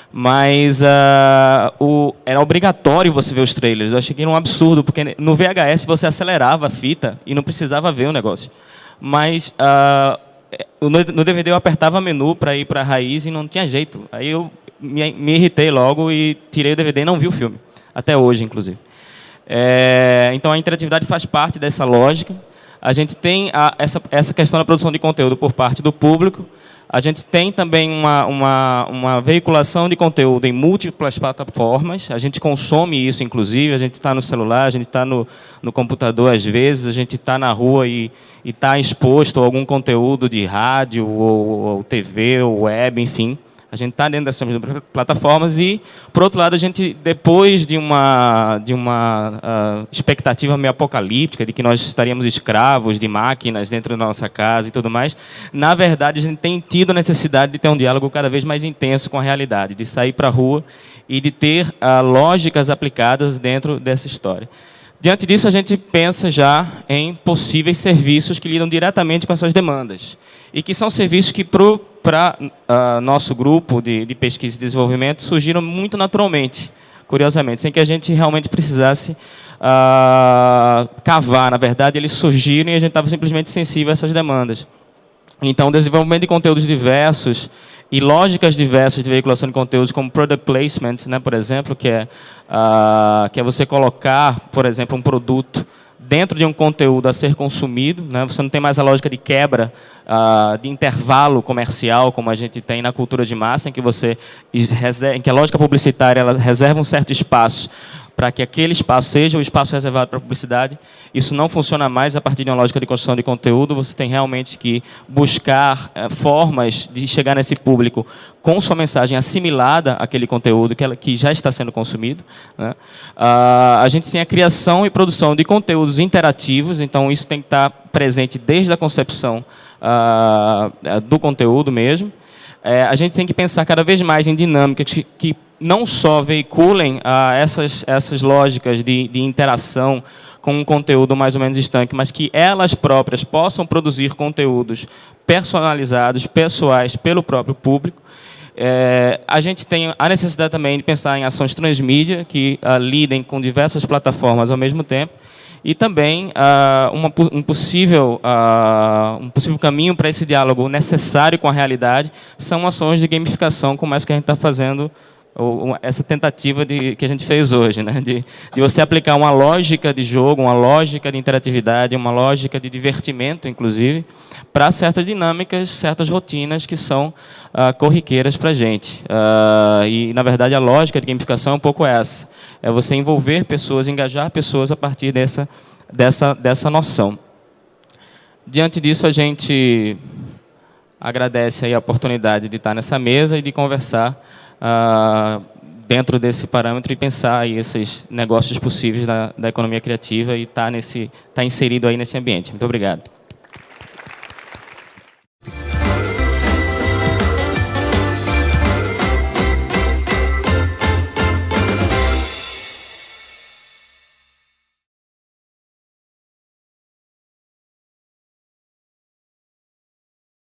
mas era obrigatório você ver os trailers. Eu achei que era um absurdo, porque no VHS você acelerava a fita e não precisava ver o negócio. Mas no DVD eu apertava menu para ir para a raiz e não tinha jeito. Aí eu me irritei logo e tirei o DVD e não vi o filme. até hoje, inclusive. Então, a interatividade faz parte dessa lógica. A gente tem essa questão da produção de conteúdo por parte do público. A gente tem também uma veiculação de conteúdo em múltiplas plataformas. A gente consome isso, inclusive. A gente está no celular, a gente está no computador, às vezes. A gente está na rua e está exposto a algum conteúdo de rádio, ou TV, ou web, enfim. A gente está dentro dessas plataformas e, por outro lado, a gente, depois de uma expectativa meio apocalíptica, de que nós estaríamos escravos de máquinas dentro da nossa casa e tudo mais, na verdade, a gente tem tido a necessidade de ter um diálogo cada vez mais intenso com a realidade, de sair para a rua e de ter lógicas aplicadas dentro dessa história. Diante disso, a gente pensa já em possíveis serviços que lidam diretamente com essas demandas e que são serviços que, para nosso grupo de pesquisa e desenvolvimento, surgiram muito naturalmente, curiosamente, sem que a gente realmente precisasse cavar. Na verdade, eles surgiram e a gente estava simplesmente sensível a essas demandas. Então, o desenvolvimento de conteúdos diversos e lógicas diversas de veiculação de conteúdos, como product placement, né, por exemplo, que é você colocar, por exemplo, um produto dentro de um conteúdo a ser consumido, né? Você não tem mais a lógica de quebra, de intervalo comercial, como a gente tem na cultura de massa, em que a lógica publicitária ela reserva um certo espaço para que aquele espaço seja o espaço reservado para a publicidade. Isso não funciona mais a partir de uma lógica de construção de conteúdo. Você tem realmente que buscar formas de chegar nesse público com sua mensagem assimilada àquele conteúdo que já está sendo consumido, né? A gente tem a criação e produção de conteúdos interativos, então isso tem que estar presente desde a concepção do conteúdo mesmo. A gente tem que pensar cada vez mais em dinâmicas que não só veiculem essas lógicas de interação com um conteúdo mais ou menos estanque, mas que elas próprias possam produzir conteúdos personalizados, pessoais, pelo próprio público. A gente tem a necessidade também de pensar em ações transmídia, que lidem com diversas plataformas ao mesmo tempo, e também um possível caminho para esse diálogo necessário com a realidade são ações de gamificação, como essa que a gente está fazendo, ou essa tentativa que a gente fez hoje, né? de você aplicar uma lógica de jogo, uma lógica de interatividade, uma lógica de divertimento, inclusive, para certas dinâmicas, certas rotinas que são corriqueiras para a gente. E, na verdade, a lógica de gamificação é um pouco essa. É você envolver pessoas, engajar pessoas a partir dessa noção. Diante disso, a gente agradece aí a oportunidade de estar nessa mesa e de conversar dentro desse parâmetro e pensar aí esses negócios possíveis da economia criativa e estar inserido aí nesse ambiente. Muito obrigado.